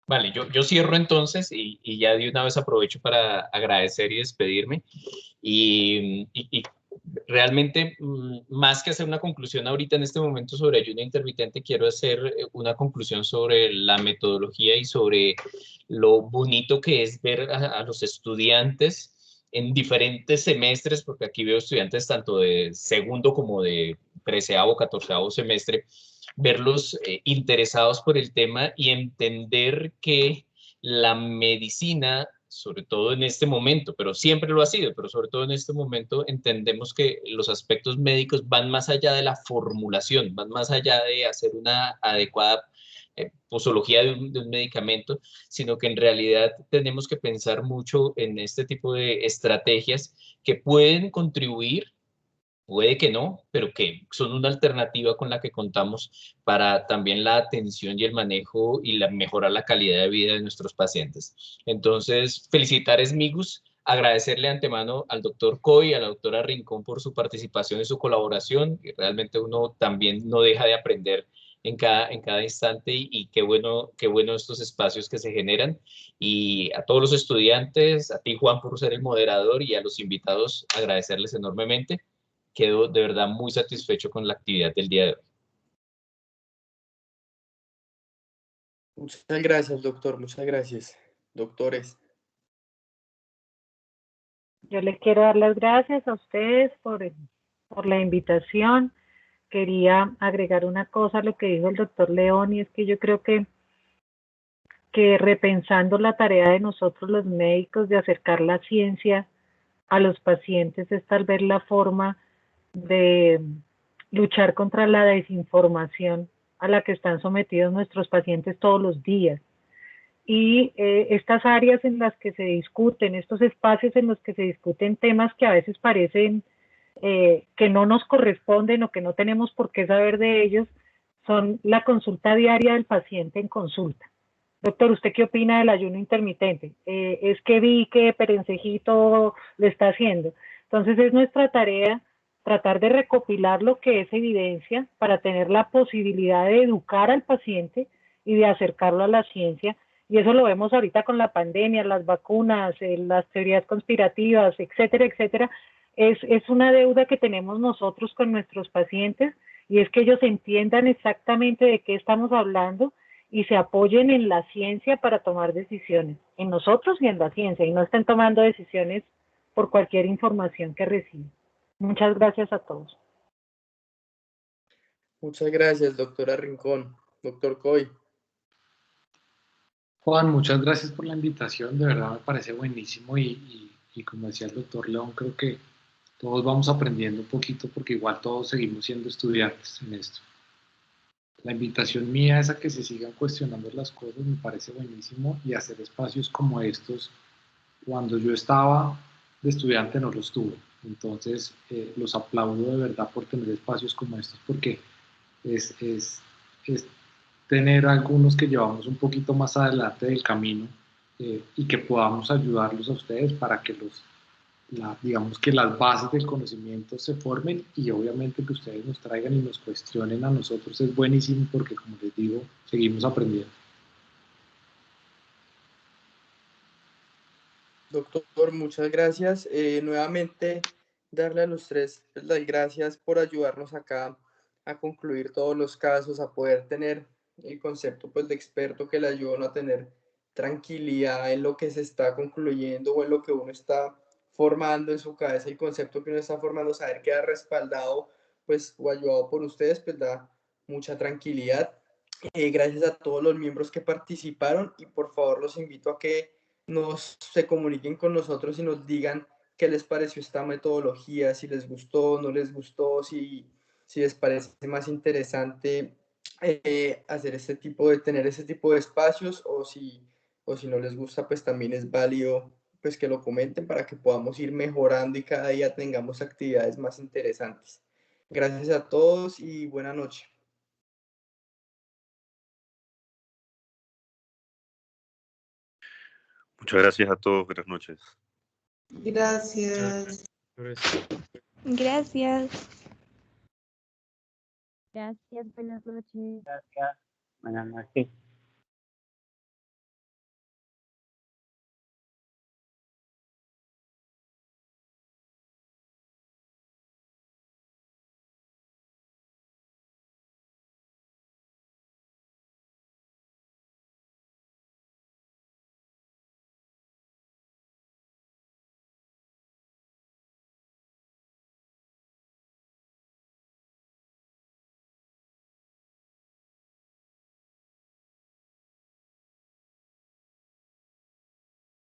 Vale, yo cierro entonces y ya de una vez aprovecho para agradecer y despedirme. Y realmente, más que hacer una conclusión ahorita en este momento sobre ayuno intermitente, quiero hacer una conclusión sobre la metodología y sobre lo bonito que es ver a los estudiantes en diferentes semestres, porque aquí veo estudiantes tanto de segundo como de 13º, 14º semestre, verlos interesados por el tema y entender que la medicina, sobre todo en este momento, pero siempre lo ha sido, pero sobre todo en este momento entendemos que los aspectos médicos van más allá de la formulación, van más allá de hacer una adecuada posología de un medicamento, sino que en realidad tenemos que pensar mucho en este tipo de estrategias que pueden contribuir. Puede que no, pero que son una alternativa con la que contamos para también la atención y el manejo y mejorar la calidad de vida de nuestros pacientes. Entonces, felicitar a Esmigus, agradecerle de antemano al doctor Coy y a la doctora Rincón por su participación y su colaboración. Y realmente uno también no deja de aprender en cada instante y qué bueno estos espacios que se generan. Y a todos los estudiantes, a ti Juan por ser el moderador y a los invitados agradecerles enormemente. Quedo de verdad muy satisfecho con la actividad del día de hoy. Muchas gracias, doctor. Muchas gracias, doctores. Yo les quiero dar las gracias a ustedes por la invitación. Quería agregar una cosa a lo que dijo el doctor León, y es que yo creo que repensando la tarea de nosotros los médicos de acercar la ciencia a los pacientes es tal vez la forma de luchar contra la desinformación a la que están sometidos nuestros pacientes todos los días. Y estas áreas en las que se discuten, estos espacios en los que se discuten temas que a veces parecen que no nos corresponden o que no tenemos por qué saber de ellos, son la consulta diaria del paciente en consulta. Doctor, ¿usted qué opina del ayuno intermitente? Es que vi que Perencejito lo está haciendo. Entonces es nuestra tarea tratar de recopilar lo que es evidencia para tener la posibilidad de educar al paciente y de acercarlo a la ciencia. Y eso lo vemos ahorita con la pandemia, las vacunas, las teorías conspirativas, etcétera, etcétera. Es una deuda que tenemos nosotros con nuestros pacientes, y es que ellos entiendan exactamente de qué estamos hablando y se apoyen en la ciencia para tomar decisiones, en nosotros y en la ciencia, y no estén tomando decisiones por cualquier información que reciben. Muchas gracias a todos. Muchas gracias, doctora Rincón. Doctor Coy. Juan, muchas gracias por la invitación, de verdad me parece buenísimo y como decía el doctor León, creo que todos vamos aprendiendo un poquito porque igual todos seguimos siendo estudiantes en esto. La invitación mía es a que se sigan cuestionando las cosas, me parece buenísimo, y hacer espacios como estos. Cuando yo estaba de estudiante no los tuve, entonces los aplaudo de verdad por tener espacios como estos, porque es tener algunos que llevamos un poquito más adelante del camino y que podamos ayudarlos a ustedes para que digamos que las bases del conocimiento se formen, y obviamente que ustedes nos traigan y nos cuestionen a nosotros es buenísimo, porque como les digo, seguimos aprendiendo. Doctor, muchas gracias. Nuevamente, darle a los tres las gracias por ayudarnos acá a concluir todos los casos, a poder tener el concepto pues, de experto que le ayuda a uno a tener tranquilidad en lo que se está concluyendo o en lo que uno está formando en su cabeza, el concepto que uno está formando, saber que ha respaldado pues, o ayudado por ustedes, pues da mucha tranquilidad. Gracias a todos los miembros que participaron, y por favor los invito a que se comuniquen con nosotros y nos digan qué les pareció esta metodología, si les gustó, no les gustó, si les parece más interesante hacer tener este tipo de espacios, o si no les gusta, pues también es válido pues que lo comenten para que podamos ir mejorando y cada día tengamos actividades más interesantes. Gracias a todos y buena noche. Muchas gracias a todos. Buenas noches. Gracias. Gracias. Gracias, buenas noches. Gracias. Buenas noches.